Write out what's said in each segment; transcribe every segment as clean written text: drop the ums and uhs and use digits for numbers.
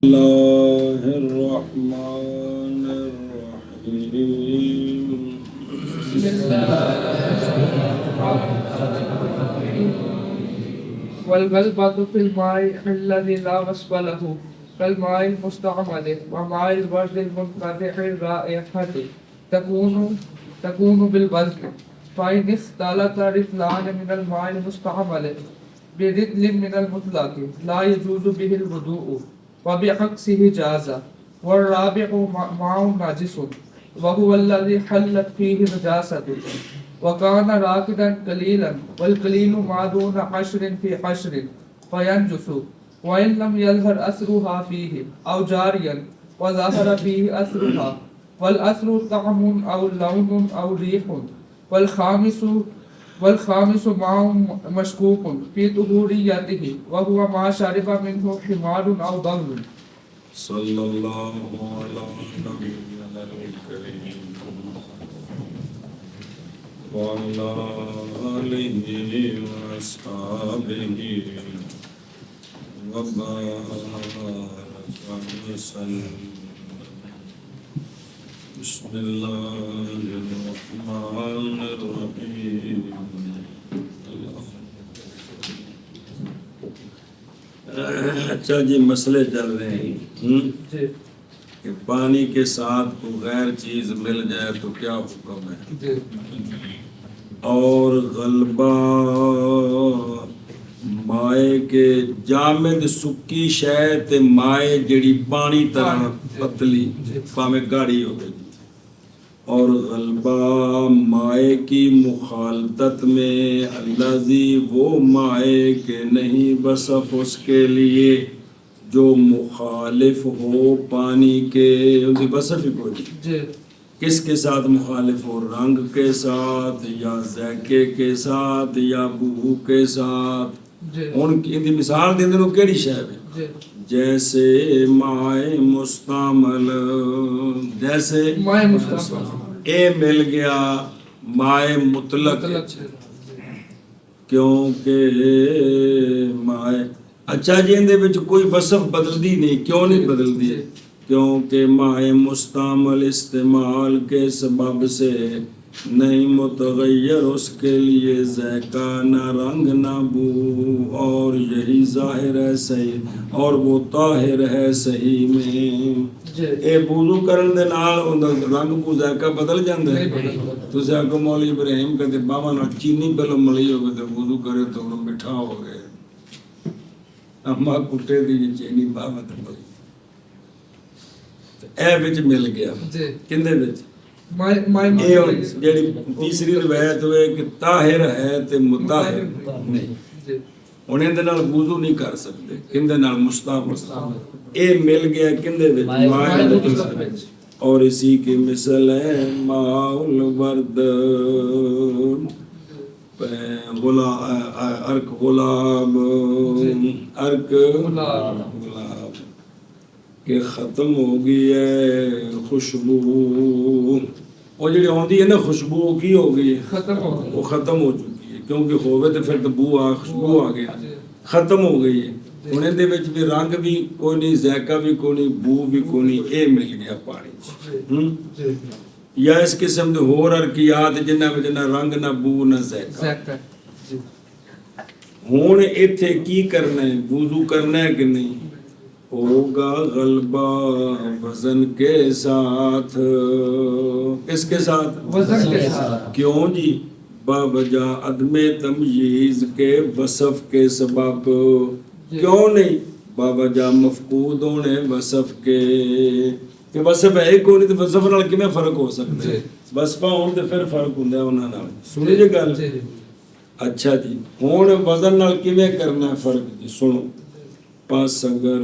الله الرحمن الرحيم بسم الله والغلبة في الماء الذي لا وصف له كالماء المستعمل وماء الورد المنقطع الرائحة تكون بالوزن فإن اختلط رطلان من الماء المستعمل برطل من المطلق لا يجوز به الوضوء وبعكسه جاز. والرابع ماء نجس وهو الذي حلت فيه النجاسة وكان راكدا قليلا والقليل ما دون 10 في 10 فينجس وإن لم يظهر أثرها فيه أو جاريا وظهر فيه أثرها والأثر طعم أو لون أو ريح. والخامس ماء مشكوك في طهوريته وهو ما شرب منه حمار أو بغل. صلى الله على نبينا الكريم وعلى آله وأصحابه وبارك وسلم. بسم الله الرحمن الرحيم. اچھا جی، مسئلے چل رہے ہیں کہ پانی کے ساتھ کوئی غیر چیز مل جائے تو کیا حکم ہے، اور غلبہ مائے کے جامد سکی شے تے مائے جڑی پانی طرح پتلی پاویں گاڑی ہو گئی، اور غلبہ مائے کی مخالطت میں الذی وہ مائے کہ نہیں وصف اس کے لیے جو مخالف ہو پانی کے، ان کی وصف ہی کوئی نہیں، کس کے ساتھ مخالف ہو، رنگ کے ساتھ یا ذائقے کے ساتھ یا بو کے ساتھ، ان کی مثال دے دیں کیڑی شے ہے، جیسے مائے مستعمل، جیسے مائے مستعمل اے مل گیا مائے مطلق، کیونکہ مائے اچھا جی اندے وچ کوئی وصف بدلدی نہیں، کیوں نہیں بدلدی؟ کیونکہ مائے مستعمل استعمال کے سبب سے نہیں متغیر اس کے لیے ذائقہ، نہ رنگ نہ بو، اور یہی ظاہر ہے صحیح، اور وہ طاہر ہے صحیح میں۔ اے وضو کرن دے نال رنگ بو ذائقہ بدل جاندا ہے؟ تسی آکھو مولوی ابراہیم کہتے بابا نال چینی پہلو ملی ہوگی تو وضو کرے تو میٹھا ہو گئے، اما کٹے دی چینی بابا تے ملی، اے وچ مل گیا کندے وچ جیڑی تیسری روایت ہوئے کہ طاہر ہے تے مطہر نہیں، انہیں دے نال وضو نہیں کر سکتے، کندے نال مستعمل، اے مل گیا کندے وچ مائے مطلق، اور اسی کی مثل ہے ماء الورد، ارک گلاب، ارک گلاب کہ ختم ہو گئی ہے خوشبو، وہ جڑی ہوندی ہے نا خوشبو کی ہو گئی ہے، وہ ختم ہو چکی ہے، کیونکہ ہوئے تو پھر بو خوشبو آ گئی، ختم ہو گئی ہے، انہیں دے وچ بھی رنگ بھی کوئی نہیں، ذائقہ بھی کوئی نہیں، بو بھی کوئی نہیں، اے مل گیا پانی، یا اس قسم دے ہور ارکیات جنہ وچ نہ رنگ نہ بو نہ ذائقہ۔ ہن ایتھے کی کرنا ہے، وضو کرنا ہے کہ نہیں؟ ہوگا غلبہ وزن کے ساتھ، کس کے ساتھ؟ وزن کے ساتھ۔ کیوں جی؟ باوجہ عدم تمییز کے وصف کے سبب، کیوں نہیں؟ باوجہ مفقود ہونے وصف کے، کہ وصف ہے کوئی نہیں تو وصف نال کیویں فرق ہو سکتا ہے؟ وصفہ ہون تے پھر فرق ہوندا ہے انہاں نال، سنی جی گل؟ اچھا جی، ہن وزن نال کیویں کرنا ہے فرق جی سنو، پس اگر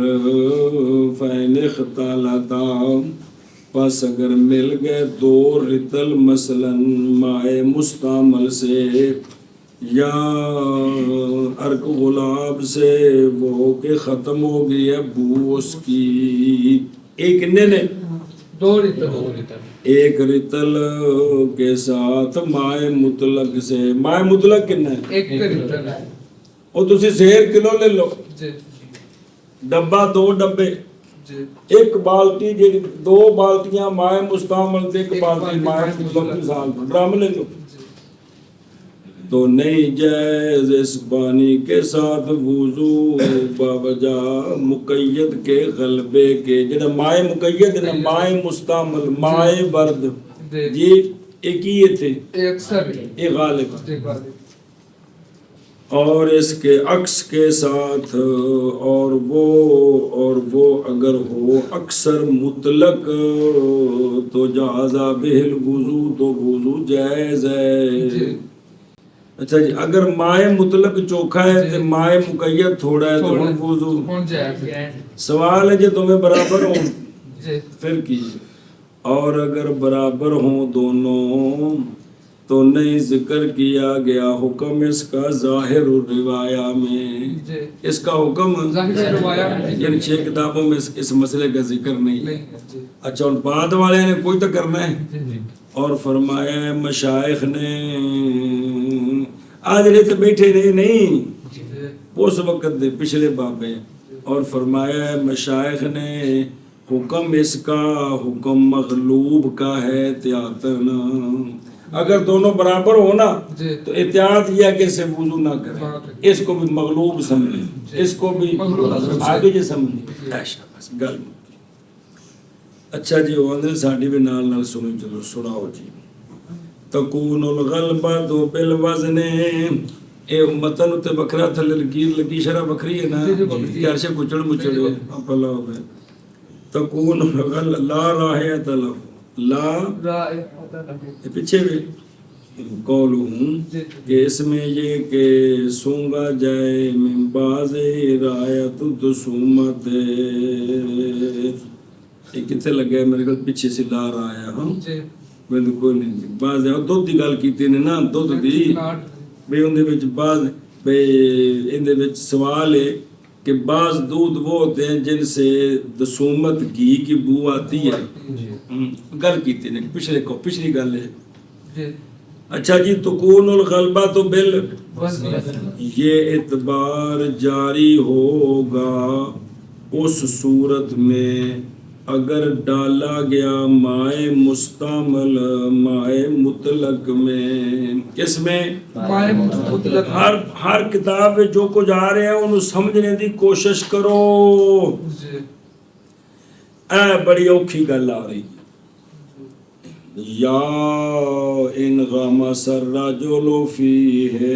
فین اختلطا، پس اگر مل گئے دو رتل مثلا مائے مستعمل سے یا ارک غلاب سے، وہ کہ ختم ہو گئی ہے بو اس کی، ایک نے دو رتل، ایک رتل کے ساتھ مائے مطلق سے، مائے مطلق کتنا ہے؟ ایک رتل ہے، وہ تسی 1.5 کلو لے لو، ڈبہ 2 ڈبے جی ایک بالٹی جی دو بالٹیاں مائع مستعمل تے ایک بالٹی مائع مطلق مثال ڈرم لے لو تو نہیں جائز اس پانی کے ساتھ وضو باوجہ مقید کے غلبے کے جڑا مائع مقید ہے مائع مستعمل مائع برد جی ایک ہی تھے ایک سر یہ غالب جی غالب اور اس کے عکس کے ساتھ اور وہ اگر ہو اکثر مطلق تو جازا بہل وضو تو وضو جائز ہے اچھا جی اگر مائع مطلق چوکھا ہے تو مائع مقید تھوڑا ہے تو ہن وضو سوال ہے جی تمہیں برابر ہوں پھر کیجیے اور اگر برابر ہوں دونوں تو نہیں ذکر کیا گیا حکم اس کا ظاہر الروایہ میں اس کا حکم یعنی 6 کتابوں میں اس مسئلے کا ذکر نہیں ہے اچھا اور بعد والے نے کوئی تو کرنا ہے اور فرمایا مشائخ نے آج رہتے بیٹھے نہیں اس وقت دے پچھلے بابے اور فرمایا مشائخ نے حکم اس کا حکم مغلوب کا ہے احتیاطاً اگر دونوں برابر ہو نا تو احتیاط یہ کہ اسے وضو نہ کریں اس کو بھی مغلوب سمجھیں اس کو بھی آگے جی سمجھیں گل اچھا جی وہ ساڈی بھی نال سنو چلو سناؤ جی تکون الغلبہ تو بالوزن اے متن تے بکرا تھلے لکیر لگی شرح بکری ہے نا یار سے کچڑ مچڑ اپلا ہو گئے تکون الغل لا راحیت لہو لا پیچھے بھی قولو ہوں کہ اس میں یہ کہ سونگا جائے من باز رایت دسومت یہ کتنے لگے میرے کو پیچھے سے لا رہا ہے ہم میں تو کوئی نہیں باز ہے دودھ دی گل کیتی نے نا دودھ دی بھئی ان دے وچ باز بھئی ان دے وچ سوال ہے کہ بعض دودھ وہ ہوتے ہیں جن سے دسومت گھی کی بو آتی ہے گل کیتی نے پچھلی گل ہے اچھا جی تکون الغلبہ تو بل یہ اعتبار جاری ہوگا اس صورت میں اگر ڈالا گیا مائع مستعمل مائع مطلق میں کس میں ہر کتاب میں جو کچھ آ رہے ہیں انہوں سمجھنے دی کوشش کرو اے بڑی اوکھی گل آ رہی یا ان غمس الرجل فیہ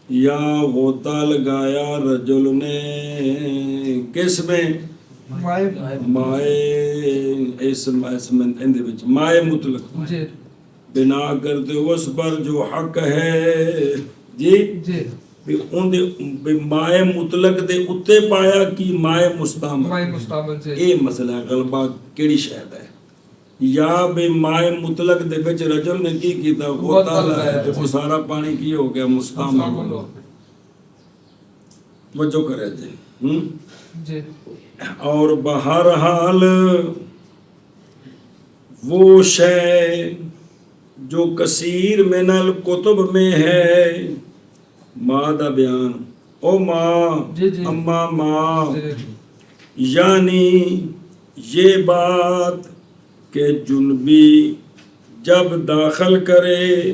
یا غوطہ لگایا رجل نے کس میں مائع مطلق بنا کرتے اس پر جو حق ہے جی مائع مطلق دے اتے پایا کی مائع مستعمل یہ مسئلہ ہے غلبہ کیڑی شاید ہے یا بے مائع مطلق دے بچ رجل نے کی کیتا غوطہ لگایا تو وہ سارا پانی کی ہو گیا مستعمل وجہ کرے جی اور بہرحال وہ شے جو کثیر من الکتب میں ہے مادہ بیان او ماں اما ماں یعنی یہ بات کہ جنبی جب داخل کرے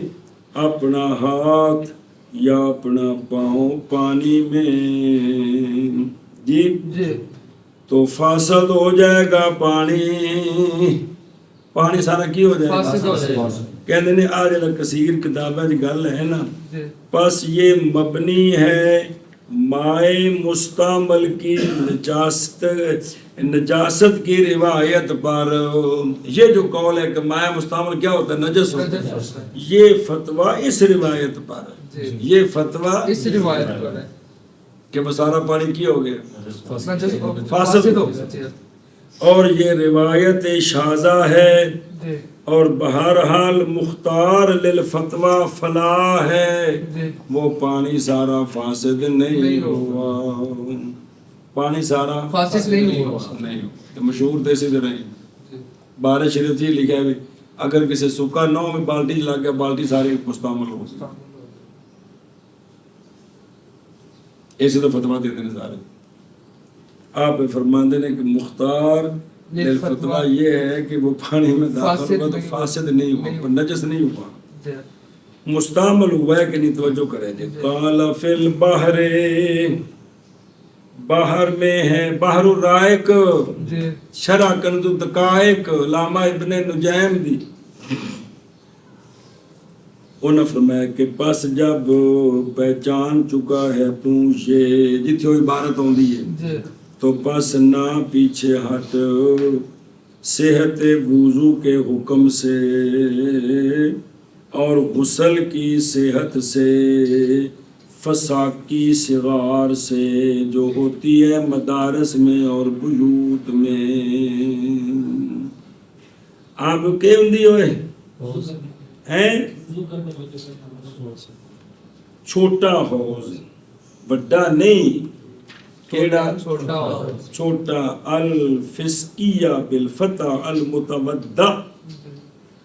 اپنا ہاتھ یا اپنا پاؤں پانی میں جی تو فاسد ہو جائے گا پانی سارا کی ہو جائے گا کہنے نے آج کثیر کتابیں گل ہے نا پس یہ مبنی ہے مائع مستعمل کی نجاست کی روایت پر یہ جو قول ہے کہ مائع مستعمل کیا ہوتا ہے نجس ہوتا ہے یہ فتویٰ اس روایت پر یہ فتویٰ اس روایت پر ہے کہ وہ سارا پانی کی ہو گیا فاسد ہو گیا اور یہ روایت شاذہ ہے اور بہرحال مختار للفتویٰ فلا ہے وہ پانی سارا فاسد نہیں ہوا پانی سارا فاسد نہیں ہوا مشہور تھے اسی طرح بارش شریف یہ لکھا ہے اگر کسی سوکھا نہ ہو میں بالٹی لگ گیا بالٹی ساری مستعمل ہو ایسے تو فتویٰ دیتے ہیں سارے آپ فرماندے ہیں کہ مختار للفتویٰ یہ ہے کہ وہ پانی میں داخل ہوا تو فاسد نہیں ہوا، نجس نہیں ہوا، مستعمل ہوا ہے کہ نہیں، توجہ کریں جی. قال فی البحر، بحر میں ہے، بحر الرائق، شرح کنز الدقائق علامہ ابن نجیم دی. انہوں نے فرمایا کہ پس جب پہچان چکا ہے تو یہ جتھے وہ عبارت ہوندی ہے تو پس نہ پیچھے ہٹ صحت وضو کے حکم سے اور غسل کی صحت سے، فساقی صغار سے جو ہوتی ہے مدارس میں اور بیوت میں. آپ کے ہوندی ہوئے ہیں چھوٹا حوض، بڑا نہیں، کیڑا چھوٹا، الفسقیہ بالفتح المتودع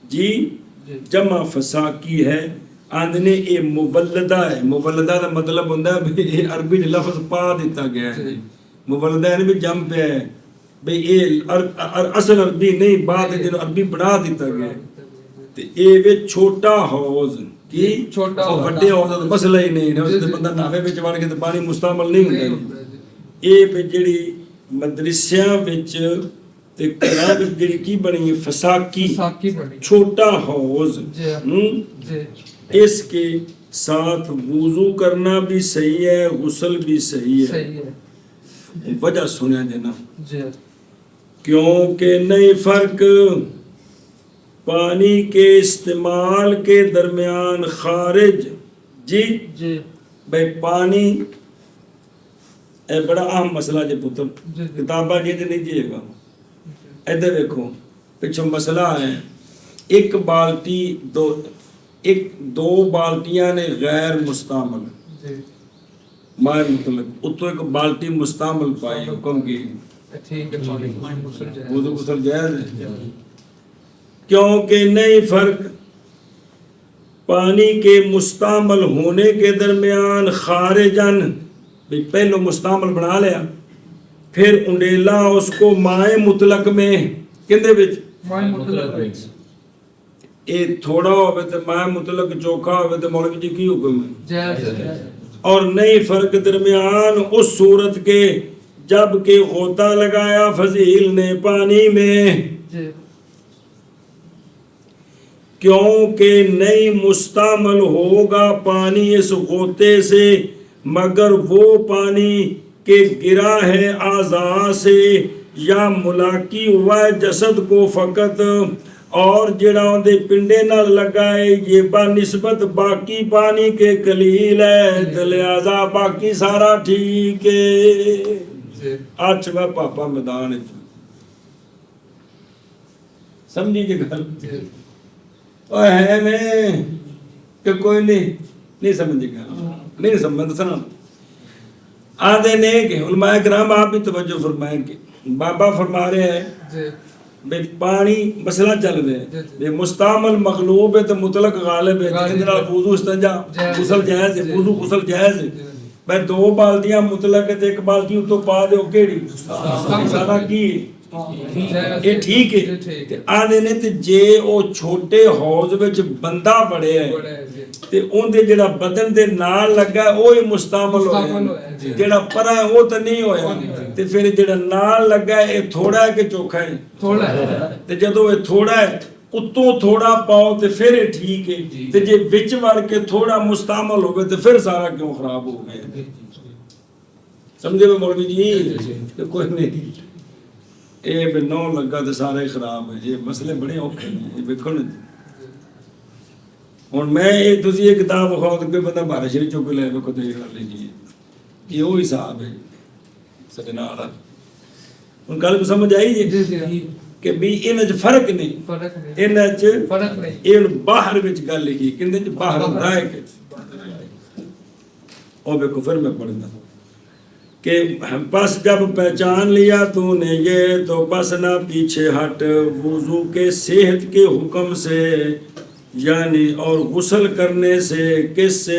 جی جمع فساقی ہے. آندنے اے مولدہ ہے، مولدہ کا مطلب ہوندہ ہے بھی عربی لفظ پا دیتا گیا ہے، مولدہ ہے بھی جم پہ ہے بھئی اے اصل عربی نہیں، بعد جنہوں عربی بڑھا دیتا گیا ہے. اے وے چھوٹا حوض کی بڑے حوض تو مسئلہ ہی نہیں ہے، اس سے بندہ ناوے وچ وڑ کے تو پانی مستعمل نہیں ہوتا. اے پہ جڑی مدرسیاں وچ تے قرآن وچ جڑی کی بنی ہے فساقی چھوٹا حوض، اس کے ساتھ وضو کرنا بھی صحیح ہے، غسل بھی صحیح ہے. وجہ سنیا جنا کیونکہ نہیں فرق پانی کے استعمال کے درمیان خارج جی بھائی پانی اے بڑا اہم مسئلہ جی پتر کتابہ جی نہیں جیے گا. ادھر دیکھو پچھو مسئلہ ہے، ایک بالٹی دو بالٹیاں نے غیر مستعمل مائع مطلق، اتو ایک بالٹی مستعمل پائی حکم کی وضو غسل جائز ہے. کیونکہ نہیں فرق پانی کے مستعمل ہونے کے درمیان خارجن، پہلو مستعمل بنا لیا پھر انڈیلا اس کو مائع مطلق میں کندے بچ مائع مطلق میں اے تھوڑا ہوئے تو مائع مطلق چوکھا ہوئے تو مولوی جی کی حکم ہے. اور نہیں فرق درمیان اس صورت کے جب کہ غوطہ لگایا فضیل نے پانی میں، کیونکہ نہیں مستعمل ہوگا پانی اس غوطے سے مگر وہ پانی کہ گرا ہے اعضاء سے یا ملاقی ہوا ہے جسد کو فقط، اور جڑا اندے پنڈے نہ لگائے یہ بنسبت باقی پانی کے قلیل ہے، لہذا باقی سارا ٹھیک ہے. اچھ میں پاپا میدان سمجھی جی گل ہے میں کہ کوئی نہیں سمجھے گا، نہیں سمجھ سنا آدھے نے کہ علماء کرام آپ بھی توجہ فرمائیں کہ بابا فرما رہے ہیں بے پانی مسئلہ چل رہے ہیں مستعمل مغلوب ہے تو مطلق غالب ہے، وضو استنجا غسل جائز ہے، وضو غسل جائز ہے. بھائی دو بالٹیاں مطلق ہے تو ایک بالٹی اتو پا دے کیڑی سارا کی یہ ٹھیک ہے. آدھے نے تے جے او چھوٹے حوض وچ بندہ بڑے ہے تے اون دے جڑا بدن دے نال لگا ہے وہی مستعمل ہوئے، جڑا پرا ہے وہ تو نہیں ہویا، تے پھر جڑا نال لگا ہے یہ تھوڑا ہے کہ چوکھا ہے، تھوڑا ہے. تے جدوں یہ تھوڑا ہے اتوں تھوڑا پاؤ تے پھر یہ ٹھیک ہے، تے جے وچ وڑ کے تھوڑا مستعمل ہوئے تے پھر سارا کیوں خراب ہو گئے. سمجھے میں مولوی جی کوئی نہیں اے بے نو لگا تو سارے خراب ہے. یہ مسئلے بڑے اوکھے ہیں، یہ دیکھو نا ہن میں یہ تسی یہ کتاب بخاؤ تو کوئی بندہ بارش شریف چوک لے لو کتے کر لیجیے، یہ وہی حساب ہے سجنا والا. ہن گل کو سمجھ آئی جی کہ بھی انہاں وچ فرق نہیں، انہاں وچ فرق نہیں. این باہر وچ گل لکھی کندے وچ باہر رائے کے او بے کفر میں پڑھنا کہ پس جب پہچان لیا تو نے یہ تو بس نہ پیچھے ہٹ وضو کے صحت کے حکم سے، یعنی اور غسل کرنے سے کس سے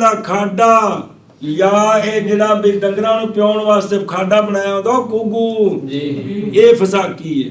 ਦਾ ਖਾਡਾ ਜਾਂ ਇਹ ਜਿਹੜਾ ਵੀ ਡੰਗਰਾਂ ਨੂੰ ਪਿਉਣ ਵਾਸਤੇ ਖਾਡਾ ਬਣਾਇਆ ਹੁੰਦਾ ਕੁੱਗੂ ਜੀ ਇਹ ਫਸਾਕੀ ਹੈ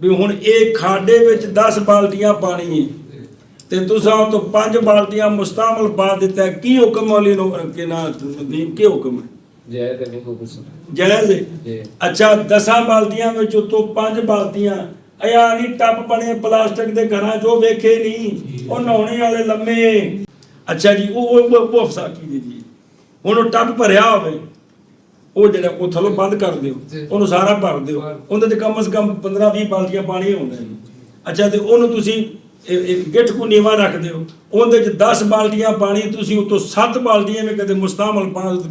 ਵੀ ਹੁਣ ਇਹ ਖਾਡੇ ਵਿੱਚ 10 ਬਾਲਟੀਆਂ ਪਾਣੀ ਹੈ ਤੇ ਤੁਸੀਂ ਉਹ ਤੋਂ 5 ਬਾਲਟੀਆਂ ਮੁਸਤਾਮਲ ਪਾ ਦਿੱਤਾ, ਕੀ ਹੁਕਮ ਮੌਲੀ ਨੂੰ ਕਿ ਨਾ ਨਦੀਮ ਕੀ ਹੁਕਮ ਹੈ? ਜੈ ਤੇ ਨਹੀਂ ਕੋ ਕੁਛ ਜਾਇਜ਼ ਹੈ। ਜੀ ਅੱਛਾ 10 ਬਾਲਟੀਆਂ ਵਿੱਚ ਉਤੋਂ 5 ਬਾਲਟੀਆਂ ਅਇਆ ਨਹੀਂ ਟੱਬ ਬਣੇ ਪਲਾਸਟਿਕ ਦੇ ਘਰਾਂ ਚੋਂ ਵੇਖੇ ਨਹੀਂ ਉਹ ਨਹਾਉਣੇ ਵਾਲੇ ਲੰਮੇ। ਅੱਛਾ ਜੀ ਉਹ ਫਸਾਕੀ ਦੀ ਜੀ। ਹੁਣ ਉਹ ਟੱਬ ਭਰਿਆ ਹੋਵੇ ਉਹ ਜਿਹੜਾ ਉਹ ਥੱਲੋਂ ਬੰਦ ਕਰ ਦਿਓ, ਜੀ। ਉਹਨੂੰ ਸਾਰਾ ਭਰ ਦਿਓ, ਉਹਦੇ ਤੇ ਕਮ ਸੇ ਕਮ 15-20 ਬਾਲਟੀਆਂ ਪਾਣੀ ਹੁੰਦਾ ਹੈ। ਅੱਛਾ ਤੇ ਉਹਨੂੰ ਤੁਸੀਂ ਇੱਕ ਗਿੱਠ ਕੋ ਨੀਵਾ ਰੱਖ ਦਿਓ, ਉਹਦੇ ਚ 10 ਬਾਲਟੀਆਂ ਪਾਣੀ ਤੁਸੀਂ ਉਤੋਂ 7 ਬਾਲਟੀਆਂ ਵਿੱਚ ਕਦੇ ਮੁਸਤਾਮਲ ਪਾ ਦਿਓ,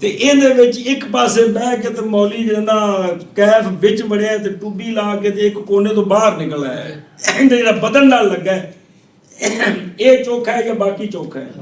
ਤੇ ਇਹਦੇ ਵਿੱਚ ਇੱਕ ਪਾਸੇ ਬਹਿ ਕੇ ਤੇ ਮੌਲੀ ਜਿਹੜਾ ਕੈਫ ਵਿੱਚ ਵੜਿਆ ਤੇ ਟੂਬੀ ਲਾ ਕੇ ਤੇ ਇੱਕ ਕੋਨੇ ਤੋਂ ਬਾਹਰ ਨਿਕਲ ਆਇਆ ਹੈ। ਇਹਦੇ ਜਿਹੜਾ ਬਦਨ ਨਾਲ ਲੱਗਾ ਹੈ, ਇਹ ਚੋਖਾ ਹੈ ਜਾਂ ਬਾਕੀ ਚੋਖਾ ਹੈ?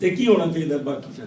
ਤੇ ਕੀ ਹੋਣਾ ਚਾਹੀਦਾ ਬਾਕੀ ਚ?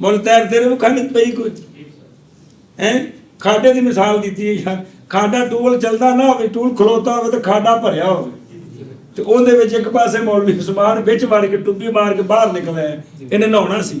ਮੁੱਲ ਤੈਰ ਤੇਰੇ ਨੂੰ ਖੰਡ ਪਈ ਕੋਈ ਹੈ? ਖਾਡੇ ਦੀ ਮਿਸਾਲ ਦਿੱਤੀ ਹੈ ਯਾਰ, ਖਾਡਾ ਟੂਲ ਚੱਲਦਾ ਨਾ ਹੋਵੇ, ਟੂਲ ਖਲੋਤਾ ਹੋਵੇ ਤੇ ਖਾਡਾ ਭਰਿਆ ਹੋਵੇ ਤੇ ਉਹਦੇ ਵਿੱਚ ਇੱਕ ਪਾਸੇ ਮੌਲਵੀ ਉਸਮਾਨ ਵਿੱਚ ਵੜ ਕੇ ਟੁੱਬੀ ਮਾਰ ਕੇ ਬਾਹਰ ਨਿਕਲ ਆਇਆ, ਇਹਨੇ ਨਹਾਉਣਾ ਸੀ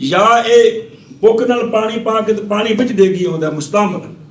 ਜਾਂ ਇਹ ਬੁੱਕ ਨਾਲ ਪਾਣੀ ਪਾ ਕੇ ਤੇ ਪਾਣੀ ਵਿੱਚ ਡੇਗੀ ਆਉਂਦਾ ਮੁਸਤਾਮਲ,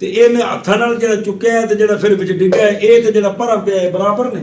ਤੇ ਇਹਨੇ ਹੱਥਾਂ ਨਾਲ ਜਿਹੜਾ ਚੁੱਕਿਆ ਹੈ ਤੇ ਜਿਹੜਾ ਫਿਰ ਵਿੱਚ ਡਿੱਗਾ ਹੈ, ਇਹ ਤੇ ਜਿਹੜਾ ਭਰਾ ਪਿਆ ਹੈ ਬਰਾਬਰ ਨੇ,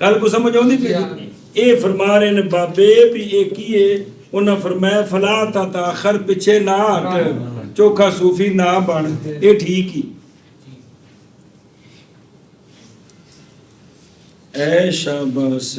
ਗੱਲ ਕੋ ਸਮਝ ਆਉਂਦੀ ਪਈ? ਇਹ ਫਰਮਾ ਰਹੇ ਨੇ ਬਾਬੇ ਵੀ ਇਹ ਕੀ ਹੈ? ਉਹਨਾਂ ਫਰਮਾਇਆ ਫਲਾ ਤਾਖਰ, ਪਿੱਛੇ ਨਾ ਹਟ, ਚੋਖਾ ਸੂਫੀ ਨਾ ਬਣ, ਇਹ ਠੀਕ ਹੀ। ਐ ਸ਼ਾਬਾਸ਼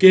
ਕਿ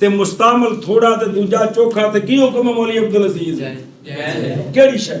ਤੇ ਮੁਸਤਾਮਲ ਥੋੜਾ ਤੇ ਦੂਜਾ ਚੋਖਾ, ਤੇ ਕੀ ਹੁਕਮ ਹੈ ਮੌਲੀ ਅਬਦੁਲ ਅਜ਼ੀਜ਼? ਕਿਹੜੀ ਸ਼ੈ?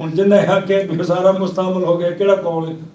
ਹੁਣ ਜਿੰਨਾ ਹੱਕ ਹੈ ਸਾਰਾ ਮੁਸਤਾਮਲ ਹੋ ਗਿਆ, ਕਿਹੜਾ ਕੌਲ ਹੈ?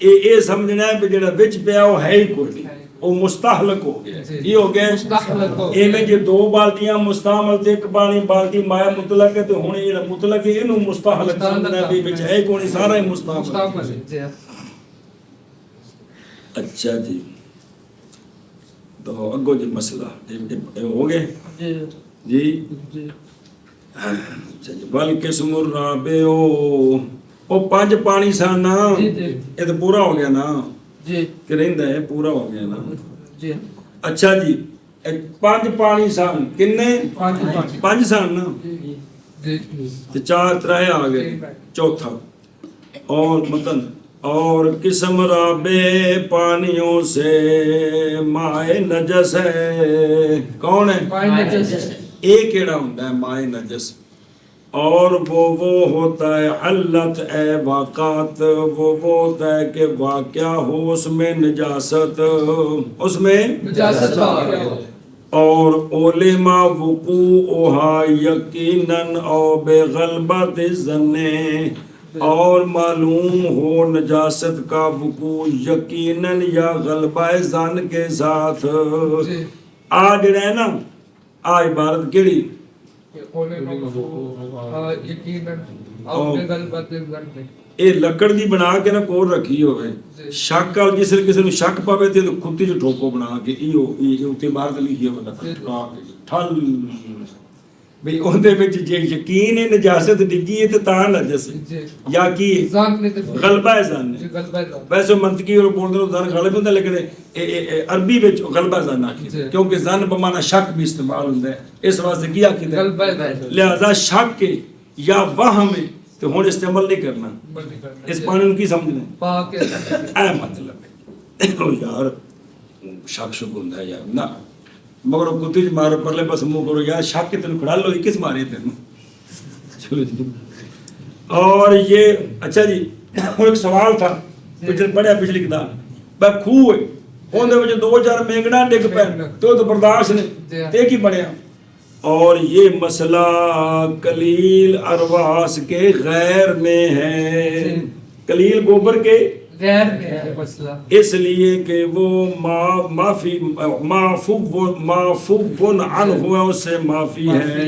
ਇਹ ਸਮਝਣਾ ਹੈ ਵੀ ਜਿਹੜਾ ਵਿੱਚ ਪਿਆ ਉਹ ਹੈ ਹੀ ਕੋਈ ਨਹੀਂ। ਉਹ ਮੁਸਤਹਲਕ ਹੋ ਗਿਆ। ਜੀ। ਕੀ ਹੋ ਗਿਆ? ਮੁਸਤਹਲਕ ਹੋ ਗਿਆ। ਐਵੇਂ ਜੇ ਦੋ ਬਾਲਟੀਆਂ ਮੁਸਤਾਮਲ ਤੇ ਇੱਕ ਪਾਣੀ ਬਾਲਟੀ ਮਾਇਆ ਮੁਤਲਕ ਹੈ, ਤੇ ਹੁਣ ਇਹ ਜਿਹੜਾ ਮੁਤਲਕ ਹੈ ਇਹਨੂੰ ਮੁਸਤਹਲਕ ਸਮਝਣਾ ਵੀ ਵਿੱਚ ਹੈ ਕੋਈ ਸਾਰਾ ਹੀ ਮੁਸਤਾਮਲ। ਮੁਸਤਾਮਲ ਜੀ। ਅੱਛਾ ਜੀ, تو اگو جی مسئلہ ہو گئے جی جی اچھا جی بلقسم الرابع او پانچ پانی سن یہ تو پورا ہو گیا نا جی کہ رہندا ہے پورا ہو گیا نا جی اچھا جی پانچ پانی سن کنے پانچ سن نا جی تے چار ترائے آ گئے چوتھا اور متن اور قسم رابع پانیوں سے مائے نجس ہے کون ہے مائے نجس ایک کیڑا ہوتا ہے مائے نجس اور وہ ہوتا ہے حلت اے واقعات وہ ہوتا ہے کہ واقعہ ہو اس میں نجاست اس میں نجاست واقع ہو اور علما وقوعها یقیناً او بغلبت الظن اور معلوم ہو نجاست کا وقوع یقیناً یا غلبہ ظن کے ساتھ آج ہے نا آ عبارت کیڑی یہ لکڑ دی بنا کے نہ کول رکھی ہوئے شک اور جس کسی نو شک پاوے تے کھٹی جو ٹھوکو بنا کے ایو اوتے عبارت لکھی ہوئے لکڑ ٹھل بھئی اون دے وچ جے یقین ہے نجاست ڈگی ہے تے تاں نجس یا کی غلبہ ظن ویسے منطقی اور بولدے ظن غالب ہوندا لیکن عربی وچ غلبہ ظن آکھدے کیونکہ ظن بمعنی شک بھی استعمال ہوندا ہے اس واسطے کی آکھدے لہذا شک یا وہم تے ہن استعمال نہیں کرنا اس پانی نوں کی سمجھنا پاک اے مطلب ہے یار شک شک ہوندا ہے یار نہ مگر کتی جی مارو پرلے بس منہ کرو یار شک کے تینوں کھڑا لو کس مارے تینوں چلو جی اور یہ اچھا جی ایک سوال تھا پڑھیا پچھلی کتاب بے خوہ ہے اون دے وچ دو چار مینگنا ڈگ پے تو برداشت نے تے کی بنیا اور یہ مسئلہ قلیل ارواس کے غیر میں ہے قلیل گوبر کے غیر میں ہے مسئلہ اس لیے کہ وہ معفو عنہ ہوا اس سے معافی ہے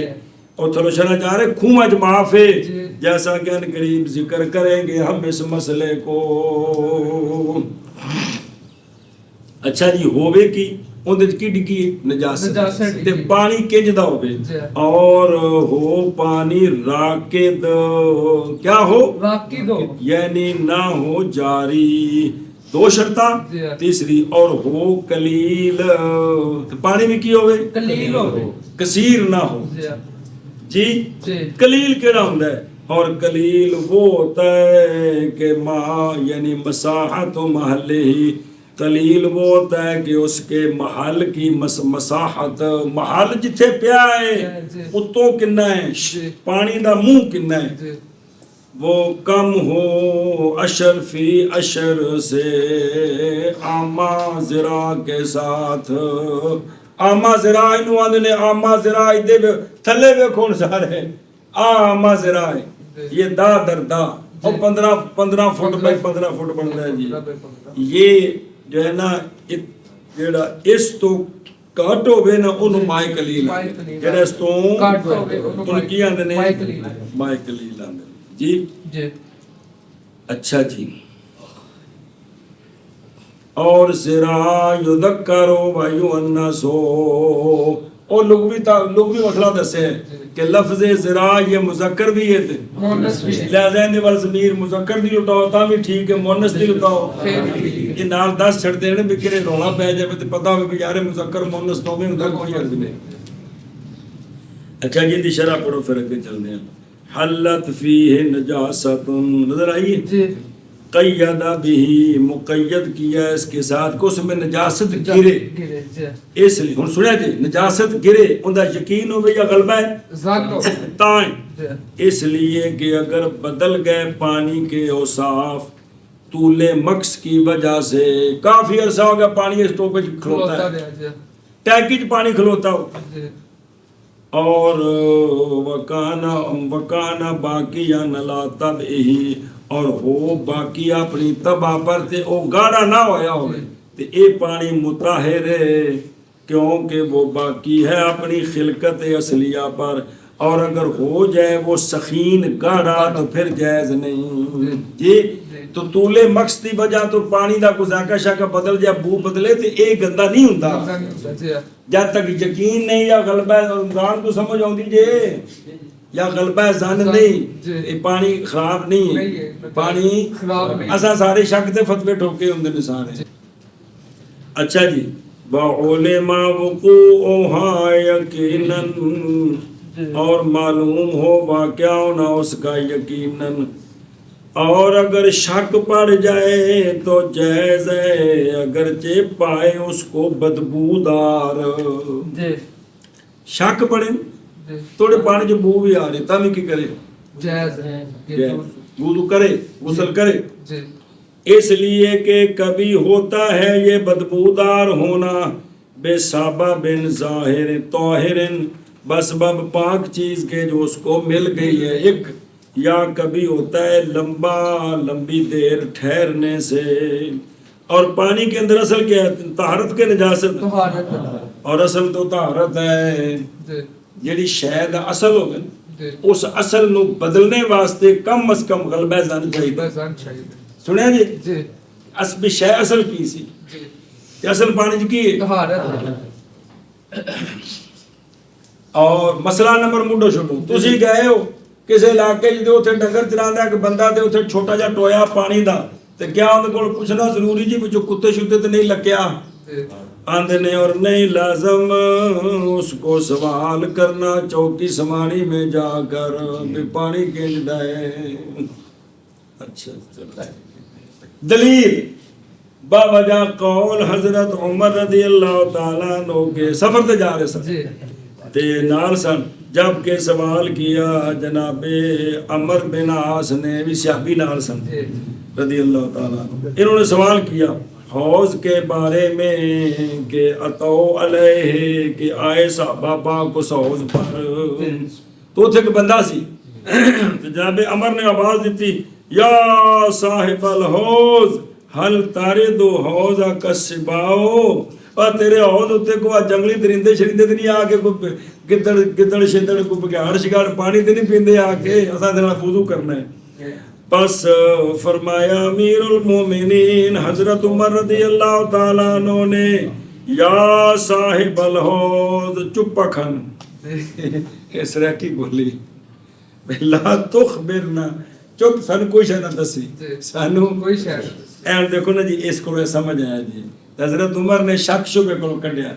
اور چلو شرح جا رہے کھومج معاف ہے جیسا کہ ان قریب ذکر کریں گے ہم اس مسئلے کو اچھا جی ہووے کی اون کی ڈگی نجاست تے پانی کنج دا ہوے اور ہو پانی راکد کیا ہو راکد ہو یعنی نہ ہو جاری دو شرطاں تیسری اور ہو قلیل پانی بھی کی ہوے قلیل ہو کثیر نہ ہو جی قلیل کیڑا ہوندا ہے اور قلیل وہ ہوتا ہے کہ ما یعنی مساحت و محلے ہی قلیل وہ ہوتا ہے کہ اس کے محل کی مساحت محل جتھے پیا ہے اتوں کنا ہے پانی دا منہ کنا ہے وہ کم ہو اشر فی اشر سے آما ذرا کے ساتھ آما ذرا انہوں آدھے نے آما ذرا دے تھلے وے کون سارے آما ذرا یہ دا در دا اور 15 فٹ بائی 15 فٹ بنتا ہے جی یہ جو ہے نا جیڑا اس تو کٹ ہوے نا اونوں مائے قلیل جیڑا اس تو کٹ ہوے اونوں کی آندے نے مائے قلیل آندے جی جی اچھا جی اور ذرا یذکر و یؤنث اور لغوی مسئلہ دسے کہ لفظ ذرا یہ مذکر بھی ہے مؤنث بھی لہذا ان ول ضمیر مذکر دی لٹاؤ تا بھی ٹھیک ہے مؤنث دی لٹاؤ یہ نال 10 چھڑ دین بھی کرے رولا پے جائے تے پتہ ہوے بھی یار مذکر مؤنث تو میں ہوندا کوئی عرض نہیں اچھا جی دی شرح پڑھو پھر اگے چلتے ہیں حلت فیہ نجاست نظر آئی جی قید بھی مقید کیا اس کے ساتھ کہ اس میں نجاست گرے اس لیے ہن سنیا جی نجاست گرے اوندا یقین ہوے یا غلبہ ہے ذات تائیں اس لیے کہ اگر بدل گئے پانی کے اوصاف طول مکس کی وجہ سے کافی عرصہ ہو گیا پانی اس ٹوپے کھلوتا ہے ٹینکی چ پانی کھلوتا ہو اور وکانا باقی یا نلا تب ہی اور ہو باقی اپنی تباہ پر تے او گاڑا نہ ہویا ہوئے تو یہ پانی مطہر ہے کیونکہ وہ باقی ہے اپنی خلقت اصلیہ پر، اور اگر ہو جائے وہ سخین گاڑا تو پھر جائز نہیں جی۔ تو طول مقصد دی وجہ تو پانی دا کوئی ذائقہ شاقہ بدل جائے، بو بدلے تو یہ گندا نہیں ہوتا جب تک یقین نہیں یا غلبہ رمضان کو سمجھ آؤں جے یا غلبہ ظن نہیں، یہ پانی خراب نہیں ہے، پانی اساں سارے شک تے فتوے ٹھوکے ہوندے نے سارے۔ اچھا جی، وَعُلِمَ وُقُوعُهَا یقیناً، اور معلوم ہو واقعہ ہونا اس کا یقیناً، اور اگر شک پڑ جائے تو جائز ہے اگرچہ پائے اس کو بدبودار۔ شک پڑے تھوڑے پانی جو بو بھی آ رہے تب کی کرے، جائز ہے وضو کرے، غسل کرے، اس لیے کہ کبھی ہوتا ہے یہ بدبودار ہونا بے صابہ بن ظاہر طاہرن، بسبب پاک چیز کے جو اس کو مل گئی ہے ایک، یا کبھی ہوتا ہے لمبی دیر ٹھہرنے سے۔ اور پانی کے اندر اصل کیا ہے؟ طہارت کے نجاست، اور اصل تو طہارت ہے۔ جیڑی شاید اصل ہو گئی اس اصل نو بدلنے واسطے کم از کم غلبہ ظن چاہیے۔ سنیا جی، اصل شے اصل کی سی، اصل پانی کی اور مسئلہ نمبر مڈو چھوٹو، تسی گئے ہو کسی علاقے جدے اتنے ڈنگر چراندا کہ بندہ تے اتنے چھوٹا جا ٹویا پانی دا، تے کیا اندر کول پوچھنا ضروری جی جو کتے شتے تے نہیں لگیا آندے نے، اور نہیں لازم اس کو سوال کرنا چوکی سمانی میں جا کر بھی پانی کینج دائے۔ اچھا دلیل باوجہ قول حضرت عمر رضی اللہ تعالیٰ عنہ کے سفر تے جا رہے سن تے نال سن، جب کہ سوال کیا جناب عمر بن عاص نے، بھی صحابی نال سن رضی اللہ تعالیٰ عنہ، انہوں نے سوال کیا حوض کے بارے میں کہ اتو علیہ کہ آئے صحابہ پاک کو حوض پر، تو اتھے کہ بندہ سی جناب عمر نے آواز دیتی یا صاحب الحوض حل تارد حوض کسباؤ، اور تیرے حوض ہوتے کو جنگلی درندے شرندے تے نہیں آ کے گدڑ شدڑ کو بگیاڑ شگاڑ پانی تے نہیں پیندے آ کے اساں دے نال وضو کرنا ہے۔ پس فرمایا امیر المومنین حضرت عمر رضی اللہ تعالیٰ عنہ نے یا صاحب الحوض چپ کھن اس طرح کی بولی لا تخبرنا، چپ سن کوئی شے نہ دسی سانو کوئی شے این دیکھو نا جی، اس کو سمجھ آیا جی۔ حضرت عمر نے شک شبے کو کڈیا،